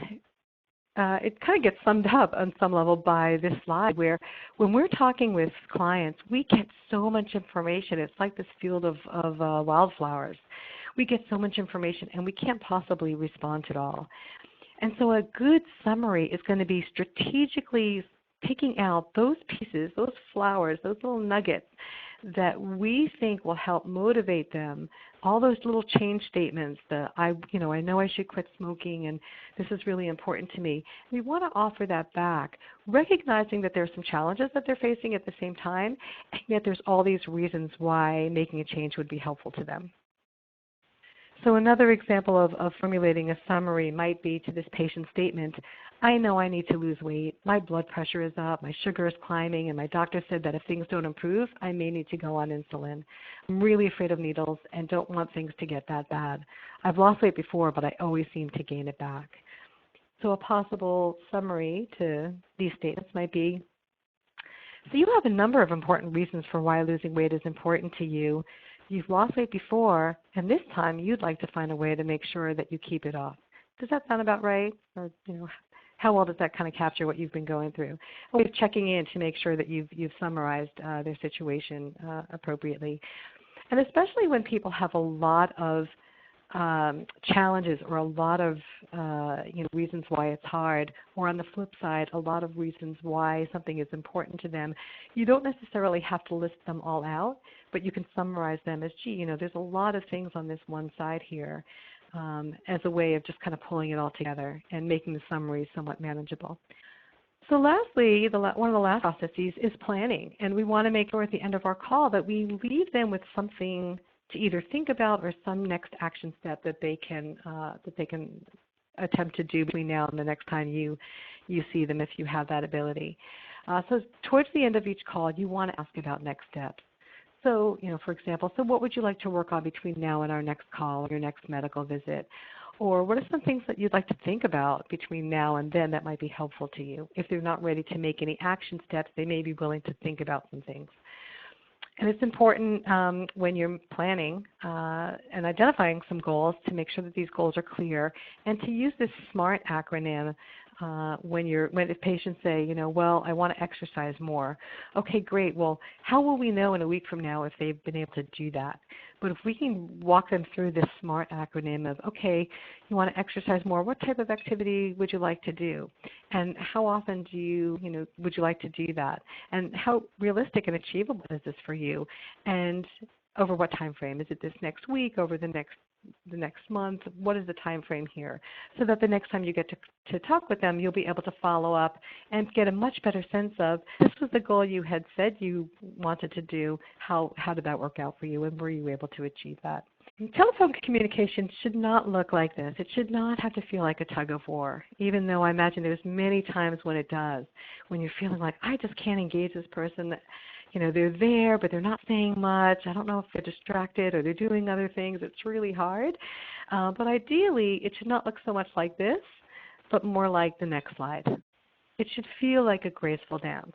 it kind of gets summed up on some level by this slide, where when we're talking with clients, we get so much information. It's like this field of wildflowers. We get so much information, and we can't possibly respond to it all. And so a good summary is going to be strategically picking out those pieces, those flowers, those little nuggets that we think will help motivate them, all those little change statements, I know I should quit smoking and this is really important to me. We want to offer that back, recognizing that there are some challenges that they're facing at the same time, and yet there's all these reasons why making a change would be helpful to them. So another example of formulating a summary might be to this patient statement, I know I need to lose weight, my blood pressure is up, my sugar is climbing, and my doctor said that if things don't improve, I may need to go on insulin. I'm really afraid of needles and don't want things to get that bad. I've lost weight before, but I always seem to gain it back. So a possible summary to these statements might be, so you have a number of important reasons for why losing weight is important to you. You've lost weight before, and this time you'd like to find a way to make sure that you keep it off. Does that sound about right? Or, how well does that kind of capture what you've been going through? Always checking in to make sure that you've summarized their situation appropriately. And especially when people have a lot of challenges or a lot of reasons why it's hard, or on the flip side, a lot of reasons why something is important to them, you don't necessarily have to list them all out, but you can summarize them as, there's a lot of things on this one side here, as a way of just kind of pulling it all together and making the summary somewhat manageable. So lastly, one of the last processes is planning, and we want to make sure at the end of our call that we leave them with something to either think about or some next action step that they can attempt to do between now and the next time you see them, if you have that ability. So towards the end of each call, you want to ask about next steps. So, for example, so what would you like to work on between now and our next call or your next medical visit? Or what are some things that you'd like to think about between now and then that might be helpful to you? If they're not ready to make any action steps, they may be willing to think about some things. And it's important when you're planning and identifying some goals to make sure that these goals are clear, and to use this SMART acronym when the patients say, well, I want to exercise more. Okay, great. Well, how will we know in a week from now if they've been able to do that? But if we can walk them through this SMART acronym of, okay, you want to exercise more, what type of activity would you like to do? And how often would you like to do that? And how realistic and achievable is this for you? And over what time frame? Is it this next week, over the next the next month? What is the time frame here? So that the next time you get to talk with them, you'll be able to follow up and get a much better sense of, this was the goal you had said you wanted to do. How did that work out for you, and were you able to achieve that? And telephone communication should not look like this. It should not have to feel like a tug of war, even though I imagine there's many times when it does, when you're feeling like, I just can't engage this person. You know, they're there, but they're not saying much. I don't know if they're distracted or they're doing other things. It's really hard. But ideally, it should not look so much like this, but more like the next slide. It should feel like a graceful dance.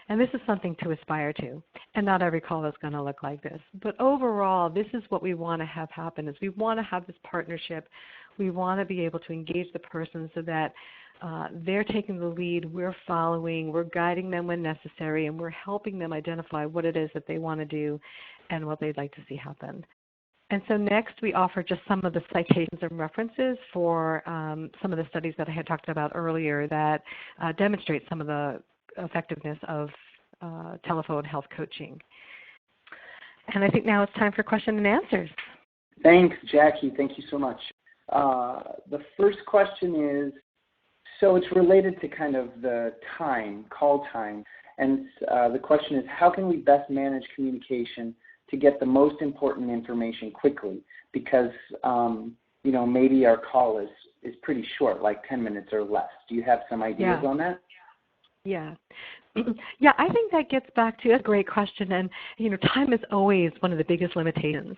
And this is something to aspire to. And not every call is going to look like this. But overall, this is what we want to have happen, is we want to have this partnership. We want to be able to engage the person so that they're taking the lead, we're following, we're guiding them when necessary, and we're helping them identify what it is that they want to do and what they'd like to see happen. And so next we offer just some of the citations and references for some of the studies that I had talked about earlier that demonstrate some of the effectiveness of telephone health coaching. And I think now it's time for question and answers. Thanks, Jackie. Thank you so much. The first question is, so it's related to kind of the time, call time. And the question is, how can we best manage communication to get the most important information quickly? Because, you know, maybe our call is pretty short, like 10 minutes or less. Do you have some ideas on that? Yeah. Yeah, I think that gets back to a great question. And, you know, time is always one of the biggest limitations.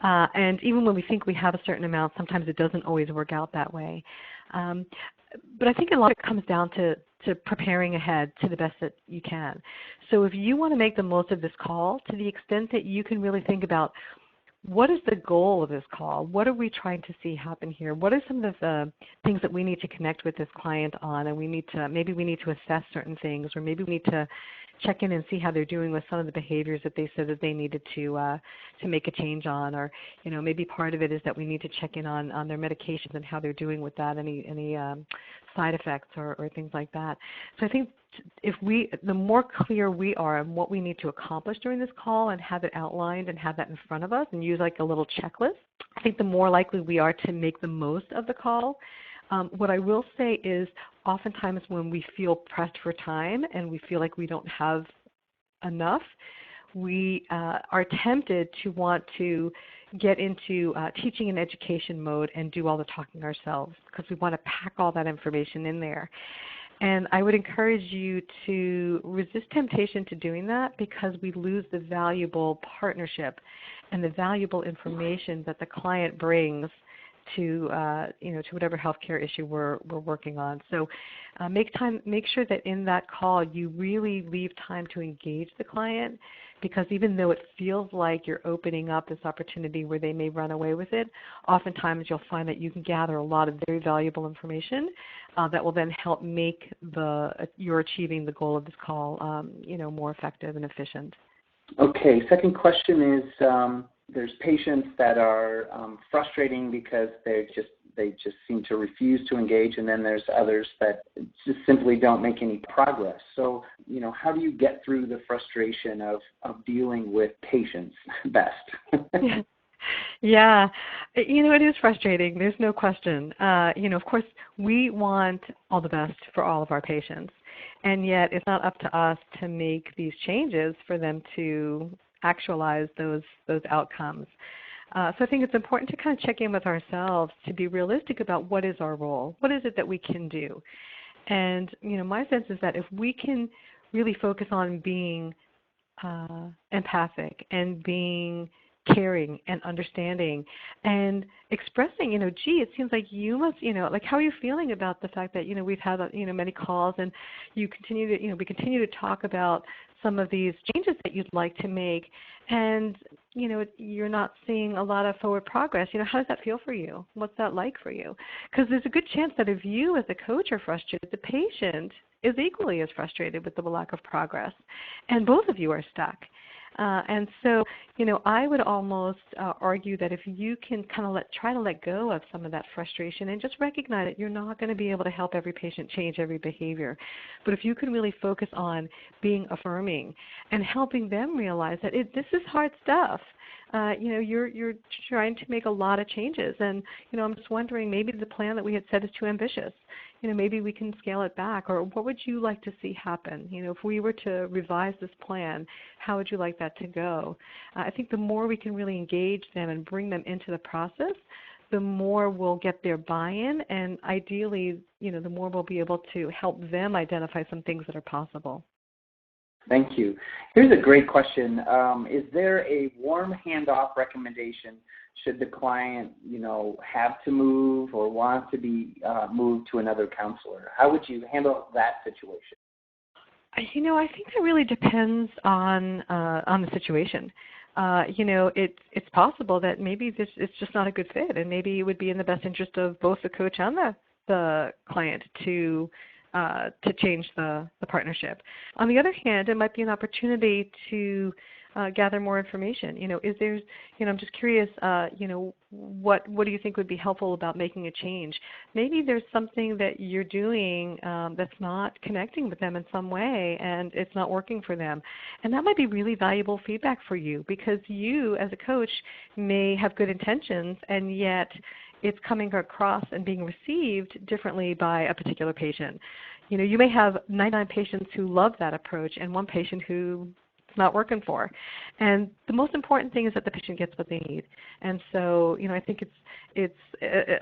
And even when we think we have a certain amount, sometimes it doesn't always work out that way. But I think a lot of it comes down to preparing ahead to the best that you can. So if you want to make the most of this call, to the extent that you can really think about, what is the goal of this call? What are we trying to see happen here? What are some of the things that we need to connect with this client on, and maybe we need to assess certain things, or maybe we need to check in and see how they're doing with some of the behaviors that they said that they needed to make a change on, or maybe part of it is that we need to check in on their medications and how they're doing with that, any side effects or things like that. So I think the more clear we are on what we need to accomplish during this call and have it outlined and have that in front of us and use like a little checklist, I think the more likely we are to make the most of the call. What I will say is oftentimes when we feel pressed for time and we feel like we don't have enough, we are tempted to want to get into teaching and education mode and do all the talking ourselves because we want to pack all that information in there. And I would encourage you to resist temptation to doing that because we lose the valuable partnership and the valuable information that the client brings to to whatever healthcare issue we're working on. So make sure that in that call you really leave time to engage the client, because even though it feels like you're opening up this opportunity where they may run away with it, oftentimes you'll find that you can gather a lot of very valuable information that will then help make your achieving the goal of this call more effective and efficient. Okay, second question is, there's patients that are frustrating because they just seem to refuse to engage, and then there's others that just simply don't make any progress. So, how do you get through the frustration of dealing with patients best? Yeah, it is frustrating. There's no question. Of course, we want all the best for all of our patients, and yet it's not up to us to make these changes for them to actualize those outcomes. So I think it's important to kind of check in with ourselves to be realistic about what is our role, what is it that we can do. And my sense is that if we can really focus on being empathic and being caring and understanding and expressing, gee, it seems like you must, like how are you feeling about the fact that, we've had, many calls and we continue to talk about some of these changes that you'd like to make and, you're not seeing a lot of forward progress. How does that feel for you? What's that like for you? Because there's a good chance that if you as a coach are frustrated, the patient is equally as frustrated with the lack of progress, and both of you are stuck. And so, I would almost argue that if you can kind of try to let go of some of that frustration and just recognize that you're not going to be able to help every patient change every behavior, but if you can really focus on being affirming and helping them realize that this is hard stuff. you're trying to make a lot of changes, and I'm just wondering, maybe the plan that we had set is too ambitious. Maybe we can scale it back, or what would you like to see happen? If we were to revise this plan, how would you like that to go? I think the more we can really engage them and bring them into the process, the more we'll get their buy-in, and ideally, the more we'll be able to help them identify some things that are possible. Thank you. Here's a great question. Is there a warm handoff recommendation should the client, have to move or want to be moved to another counselor? How would you handle that situation? I think that really depends on the situation. It's possible that maybe it's just not a good fit, and maybe it would be in the best interest of both the coach and the client to change the partnership. On the other hand, it might be an opportunity to gather more information. Is there, I'm just curious, what do you think would be helpful about making a change? Maybe there's something that you're doing that's not connecting with them in some way, and it's not working for them. And that might be really valuable feedback for you, because you, as a coach, may have good intentions, and yet it's coming across and being received differently by a particular patient. You may have 99 patients who love that approach and one patient who it's not working for. And the most important thing is that the patient gets what they need. And so, I think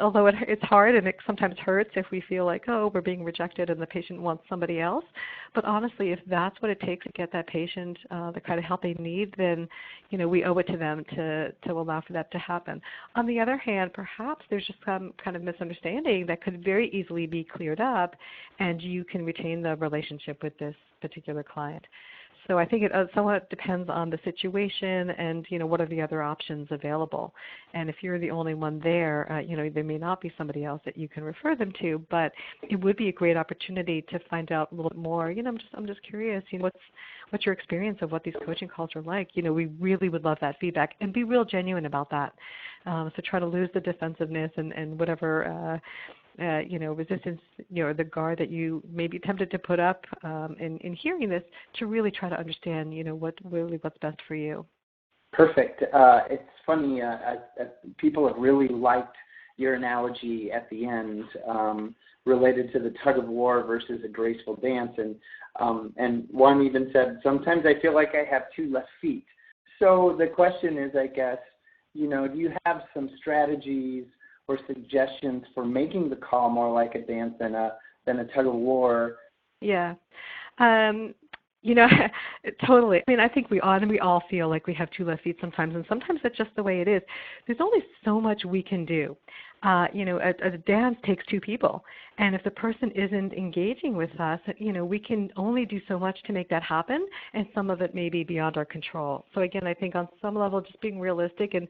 although it's hard and it sometimes hurts if we feel like, oh, we're being rejected and the patient wants somebody else. But honestly, if that's what it takes to get that patient the kind of help they need, then, we owe it to them to allow for that to happen. On the other hand, perhaps there's just some kind of misunderstanding that could very easily be cleared up, and you can retain the relationship with this particular client. So I think it somewhat depends on the situation and, what are the other options available. And if you're the only one there, there may not be somebody else that you can refer them to, but it would be a great opportunity to find out a little bit more. I'm just curious, what's your experience of what these coaching calls are like? We really would love that feedback, and be real genuine about that. So try to lose the defensive and whatever resistance, the guard that you may be tempted to put up in hearing this, to really try to understand, what's best for you. Perfect. It's funny, people have really liked your analogy at the end related to the tug of war versus a graceful dance, and one even said, sometimes I feel like I have two left feet. So the question is, I guess, do you have some strategies or suggestions for making the call more like a dance than a tug of war? Yeah. Totally. I think we all feel like we have two left feet sometimes, and sometimes that's just the way it is. There's only so much we can do. A dance takes two people, and if the person isn't engaging with us, we can only do so much to make that happen, and some of it may be beyond our control. So again, I think on some level, just being realistic and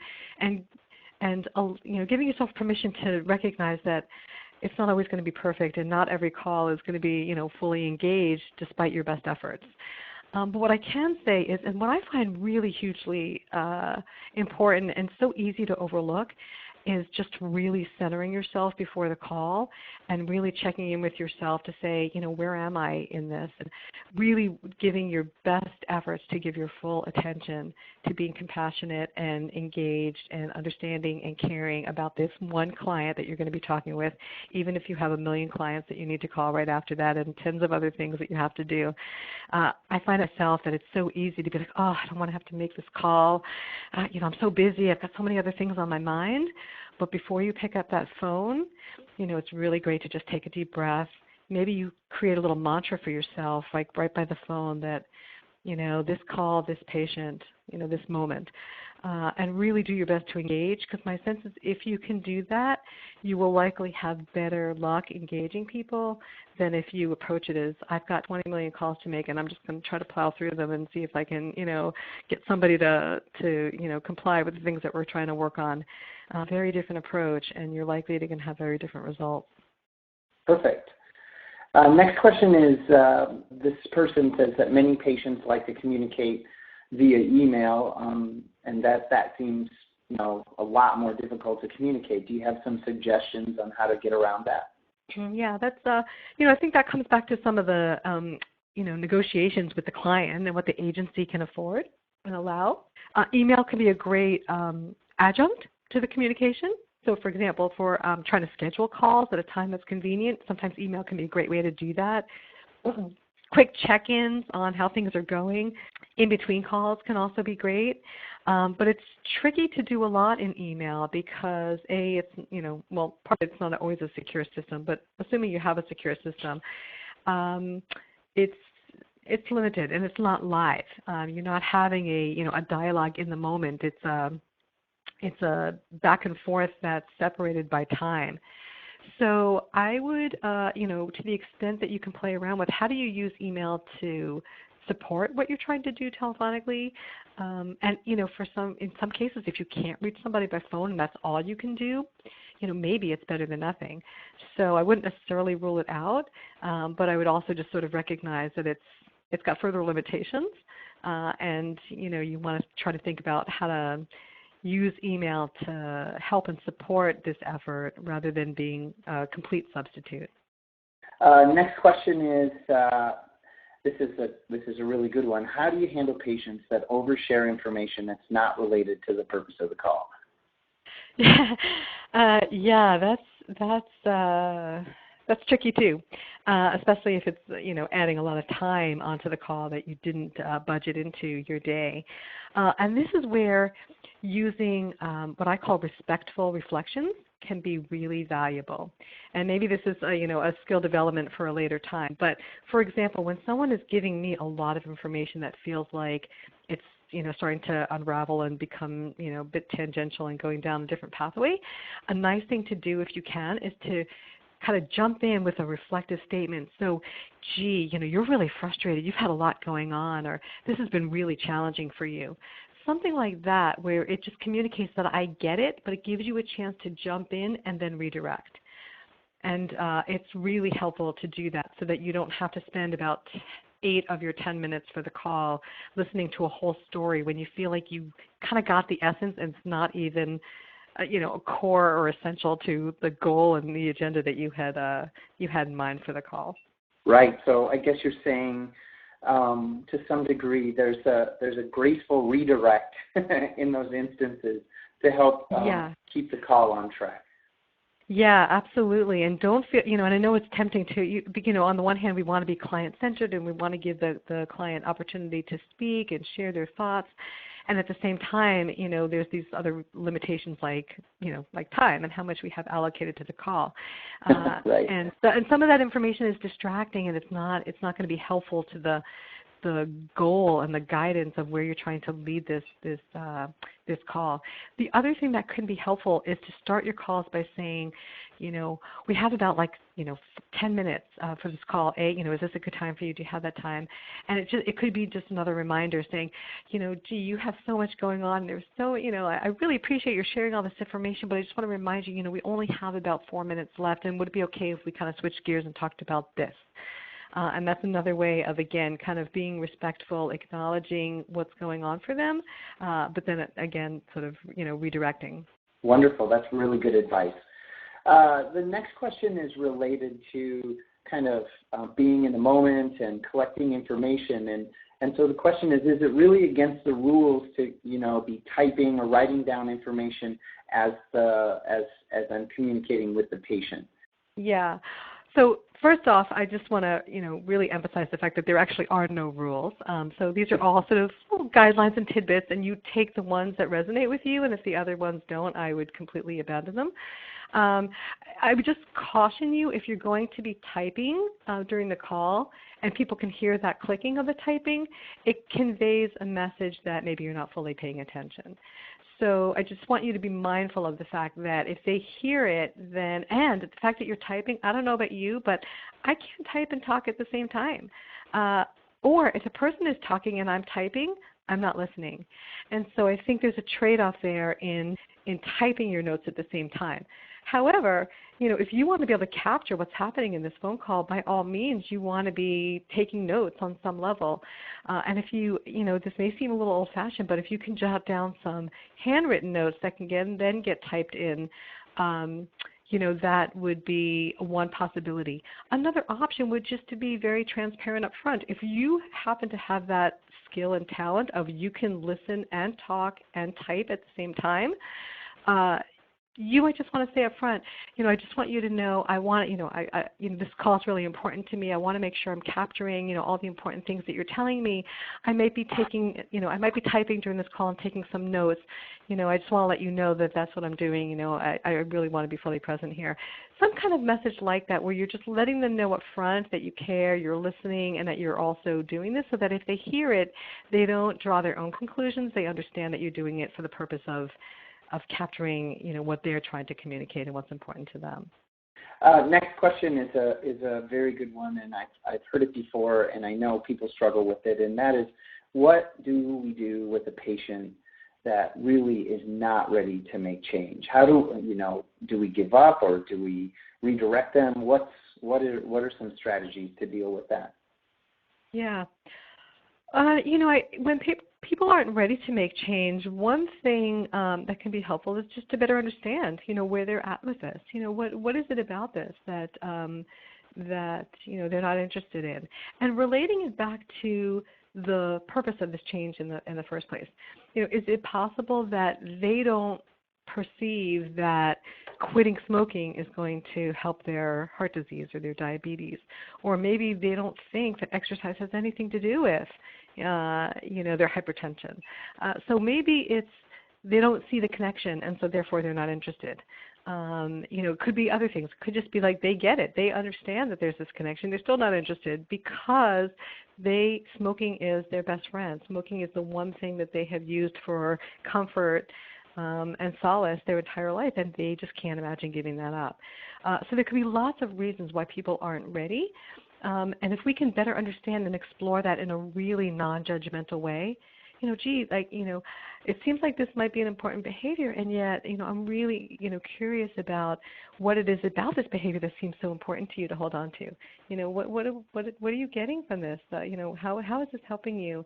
giving yourself permission to recognize that it's not always going to be perfect, and not every call is going to be, fully engaged despite your best efforts. But what I can say is, and what I find really hugely important and so easy to overlook, is just really centering yourself before the call and really checking in with yourself to say, where am I in this? And really giving your best efforts to give your full attention to being compassionate and engaged and understanding and caring about this one client that you're going to be talking with, even if you have 1 million clients that you need to call right after that and tens of other things that you have to do. I find myself that it's so easy to be like, oh, I don't want to have to make this call. I'm so busy. I've got so many other things on my mind. But before you pick up that phone, it's really great to just take a deep breath. Maybe you create a little mantra for yourself, like right by the phone, that, this call, this patient, this moment, and really do your best to engage, because my sense is if you can do that, you will likely have better luck engaging people than if you approach it as, I've got 20 million calls to make, and I'm just going to try to plow through them and see if I can, get somebody to comply with the things that we're trying to work on. Very different approach, and you're likely to have very different results. Perfect. Next question is, this person says that many patients like to communicate via email, and that seems, a lot more difficult to communicate. Do you have some suggestions on how to get around that? Yeah, that's, I think that comes back to some of the, negotiations with the client and what the agency can afford. and allow. Email can be a great adjunct to the communication. So, for example, for trying to schedule calls at a time that's convenient, sometimes email can be a great way to do that. Quick check-ins on how things are going in between calls can also be great. But it's tricky to do a lot in email because it's, part of it's not always a secure system, but assuming you have a secure system, it's limited and it's not live. You're not having a dialogue in the moment. It's a back and forth that's separated by time. So I would, to the extent that you can play around with, how do you use email to support what you're trying to do telephonically? And in some cases, if you can't reach somebody by phone and that's all you can do, maybe it's better than nothing. So I wouldn't necessarily rule it out, but I would also just sort of recognize that it's got further limitations, and you want to try to think about how to use email to help and support this effort rather than being a complete substitute. Next question is, this is a really good one. How do you handle patients that overshare information that's not related to the purpose of the call? Yeah, that's tricky too, especially if it's adding a lot of time onto the call that you didn't budget into your day. And this is where using what I call respectful reflections can be really valuable. And maybe this is a skill development for a later time. But for example, when someone is giving me a lot of information that feels like it's starting to unravel and become a bit tangential and going down a different pathway, a nice thing to do if you can is to kind of jump in with a reflective statement. So, gee, you're really frustrated. You've had a lot going on, or this has been really challenging for you. Something like that where it just communicates that I get it, but it gives you a chance to jump in and then redirect. And it's really helpful to do that so that you don't have to spend about 8 of your 10 minutes for the call listening to a whole story when you feel like you kind of got the essence and it's not even core or essential to the goal and the agenda that you had in mind for the call. Right. So I guess you're saying to some degree there's a graceful redirect in those instances to help keep the call on track. Yeah, absolutely. And don't feel, and I know it's tempting to, on the one hand, we want to be client-centered and we want to give the client opportunity to speak and share their thoughts. And at the same time, there's these other limitations like time and how much we have allocated to the call. Right. And some of that information is distracting, and it's not going to be helpful to the goal and the guidance of where you're trying to lead this call. The other thing that can be helpful is to start your calls by saying, we have about 10 minutes for this call. Is this a good time for you? Do you have that time? And it could be just another reminder saying, gee, you have so much going on. There's so, I really appreciate your sharing all this information, but I just want to remind you, we only have about 4 minutes left, and would it be okay if we kind of switched gears and talked about this? And that's another way of, again, kind of being respectful, acknowledging what's going on for them, but then, again, sort of, redirecting. Wonderful. That's really good advice. The next question is related to kind of being in the moment and collecting information. And so the question is it really against the rules to, be typing or writing down information as I'm communicating with the patient? Yeah. So first off, I just want to, really emphasize the fact that there actually are no rules. So these are all sort of guidelines and tidbits, and you take the ones that resonate with you, and if the other ones don't, I would completely abandon them. I would just caution you, if you're going to be typing during the call and people can hear that clicking of the typing, it conveys a message that maybe you're not fully paying attention. So I just want you to be mindful of the fact that if they hear it, then, and the fact that you're typing, I don't know about you, but I can't type and talk at the same time. Or if a person is talking and I'm typing, I'm not listening. And so I think there's a trade-off there in typing your notes at the same time. However, if you want to be able to capture what's happening in this phone call, by all means, you want to be taking notes on some level. And if you, this may seem a little old-fashioned, but if you can jot down some handwritten notes that can then get typed in, that would be one possibility. Another option would just to be very transparent up front. If you happen to have that skill and talent of you can listen and talk and type at the same time, I just want to say up front, I just want you to know I want, this call is really important to me. I want to make sure I'm capturing, all the important things that you're telling me. I might be I might be typing during this call and taking some notes. I just want to let you know that that's what I'm doing. I really want to be fully present here. Some kind of message like that where you're just letting them know up front that you care, you're listening, and that you're also doing this so that if they hear it, they don't draw their own conclusions. They understand that you're doing it for the purpose of capturing, what they're trying to communicate and what's important to them. Next question is a very good one, and I've heard it before, and I know people struggle with it, and that is, what do we do with a patient that really is not ready to make change? How do we give up, or do we redirect them? What are some strategies to deal with that? Yeah. When people aren't ready to make change, one thing that can be helpful is just to better understand, where they're at with this. What is it about this that they're not interested in, and relating it back to the purpose of this change in the first place. Is it possible that they don't perceive that quitting smoking is going to help their heart disease or their diabetes, or maybe they don't think that exercise has anything to do with their hypertension. So maybe they don't see the connection, and so therefore they're not interested. It could be other things. It could just be like they get it. They understand that there's this connection. They're still not interested because smoking is their best friend. Smoking is the one thing that they have used for comfort and solace their entire life, and they just can't imagine giving that up. So there could be lots of reasons why people aren't ready. And if we can better understand and explore that in a really non-judgmental way, it seems like this might be an important behavior, and yet, I'm really, curious about what it is about this behavior that seems so important to you to hold on to. What are you getting from this? How is this helping you?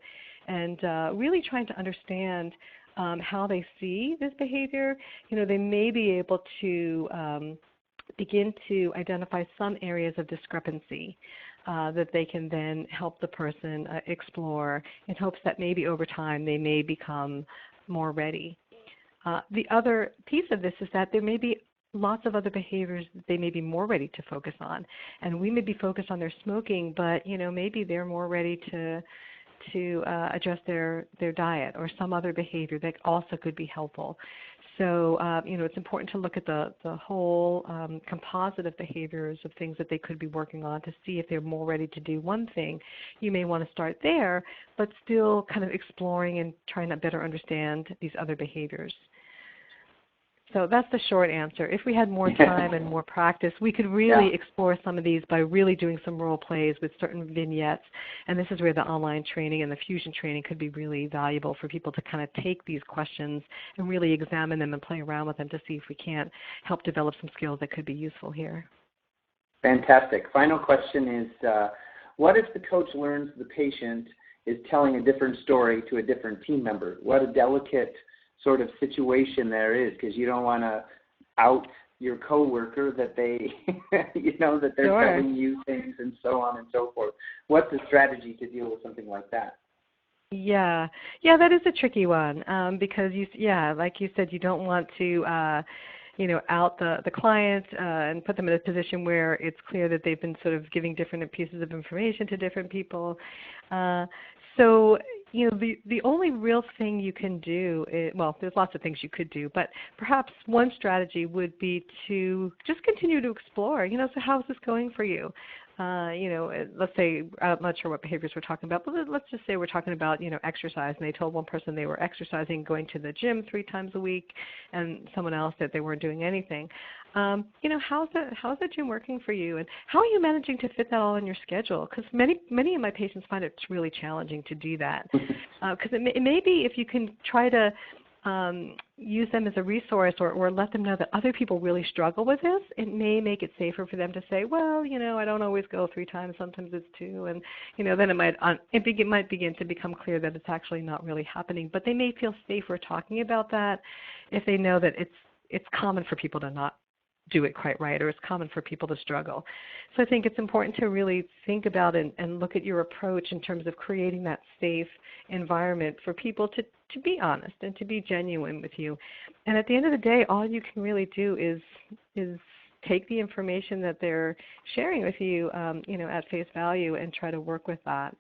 And really trying to understand how they see this behavior. They may be able to begin to identify some areas of discrepancy that they can then help the person explore in hopes that maybe over time they may become more ready. The other piece of this is that there may be lots of other behaviors that they may be more ready to focus on. And we may be focused on their smoking, but maybe they're more ready to adjust their diet or some other behavior that also could be helpful. So, it's important to look at the whole composite of behaviors of things that they could be working on to see if they're more ready to do one thing. You may want to start there, but still kind of exploring and trying to better understand these other behaviors. So that's the short answer. If we had more time and more practice, we could really explore some of these by really doing some role plays with certain vignettes. And this is where the online training and the fusion training could be really valuable for people to kind of take these questions and really examine them and play around with them to see if we can't help develop some skills that could be useful here. Fantastic. Final question is, what if the coach learns the patient is telling a different story to a different team member? What a delicate sort of situation there is, because you don't want to out your coworker that they, that they're telling you things and so on and so forth. What's the strategy to deal with something like that? Yeah, that is a tricky one because like you said, you don't want to, out the client and put them in a position where it's clear that they've been sort of giving different pieces of information to different people. So, the only real thing you can do is, there's lots of things you could do, but perhaps one strategy would be to just continue to explore, so how's this going for you? Let's say, I'm not sure what behaviors we're talking about, but let's just say we're talking about, exercise, and they told one person they were exercising, going to the gym 3 times a week, and someone else that they weren't doing anything. How's that gym working for you, and how are you managing to fit that all in your schedule? Because many of my patients find it's really challenging to do that. Because it may be if you can try to use them as a resource or let them know that other people really struggle with this, it may make it safer for them to say, I don't always go 3 times, sometimes it's 2, and then it might begin to become clear that it's actually not really happening. But they may feel safer talking about that if they know that it's common for people to not do it quite right, or it's common for people to struggle. So I think it's important to really think about and look at your approach in terms of creating that safe environment for people to be honest and to be genuine with you. And at the end of the day, all you can really do is take the information that they're sharing with you, at face value and try to work with that.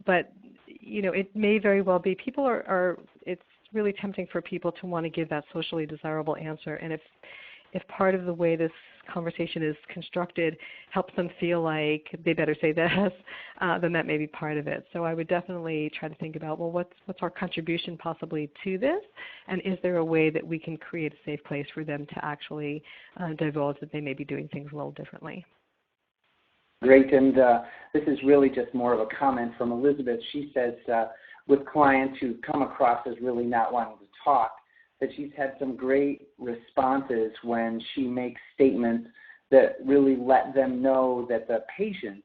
But it may very well be people it's really tempting for people to want to give that socially desirable answer. And if part of the way this conversation is constructed helps them feel like they better say this, then that may be part of it. So I would definitely try to think about, well, what's our contribution possibly to this? And is there a way that we can create a safe place for them to actually divulge that they may be doing things a little differently? Great, and this is really just more of a comment from Elizabeth. She says with clients who come across as really not wanting to talk, that she's had some great responses when she makes statements that really let them know that the patient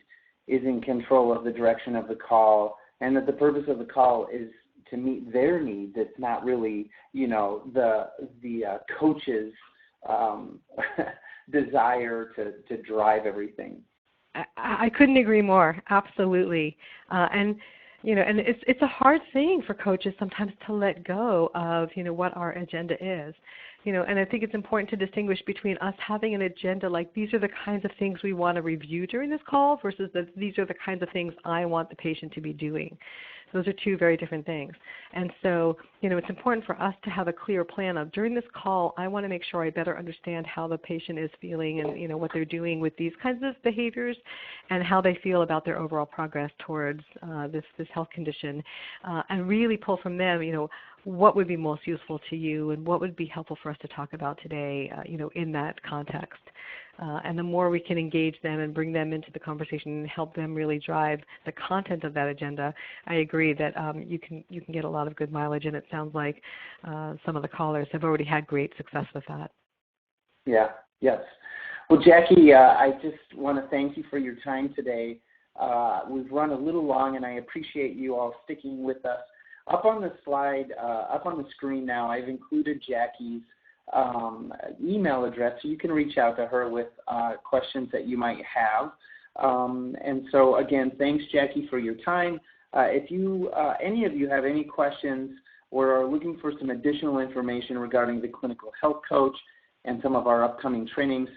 is in control of the direction of the call and that the purpose of the call is to meet their needs. It's not really, the coach's desire to drive everything. I couldn't agree more. Absolutely. And it's a hard thing for coaches sometimes to let go of, what our agenda is. And I think it's important to distinguish between us having an agenda like these are the kinds of things we want to review during this call versus these are the kinds of things I want the patient to be doing. Those are two very different things. And so, it's important for us to have a clear plan of during this call, I want to make sure I better understand how the patient is feeling and, what they're doing with these kinds of behaviors and how they feel about their overall progress towards this health condition, and really pull from them, what would be most useful to you and what would be helpful for us to talk about today, in that context. And the more we can engage them and bring them into the conversation and help them really drive the content of that agenda, I agree that you can get a lot of good mileage, and it sounds like some of the callers have already had great success with that. Yeah, yes. Well, Jacki, I just want to thank you for your time today. We've run a little long, and I appreciate you all sticking with us. Up on the slide, up on the screen now, I've included Jacki's email address, so you can reach out to her with questions that you might have. And so, again, thanks, Jacki, for your time. If any of you have any questions or are looking for some additional information regarding the clinical health coach and some of our upcoming trainings,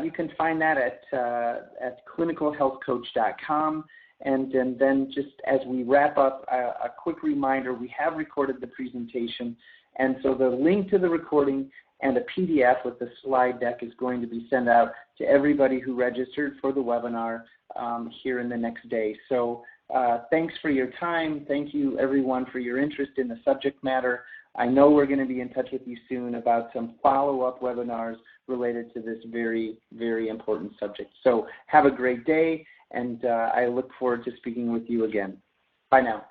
you can find that at clinicalhealthcoach.com. And then just as we wrap up, a quick reminder, we have recorded the presentation, and so the link to the recording and a PDF with the slide deck is going to be sent out to everybody who registered for the webinar here in the next day. So thanks for your time. Thank you, everyone, for your interest in the subject matter. I know we're going to be in touch with you soon about some follow-up webinars related to this very, very important subject. So have a great day, and I look forward to speaking with you again. Bye now.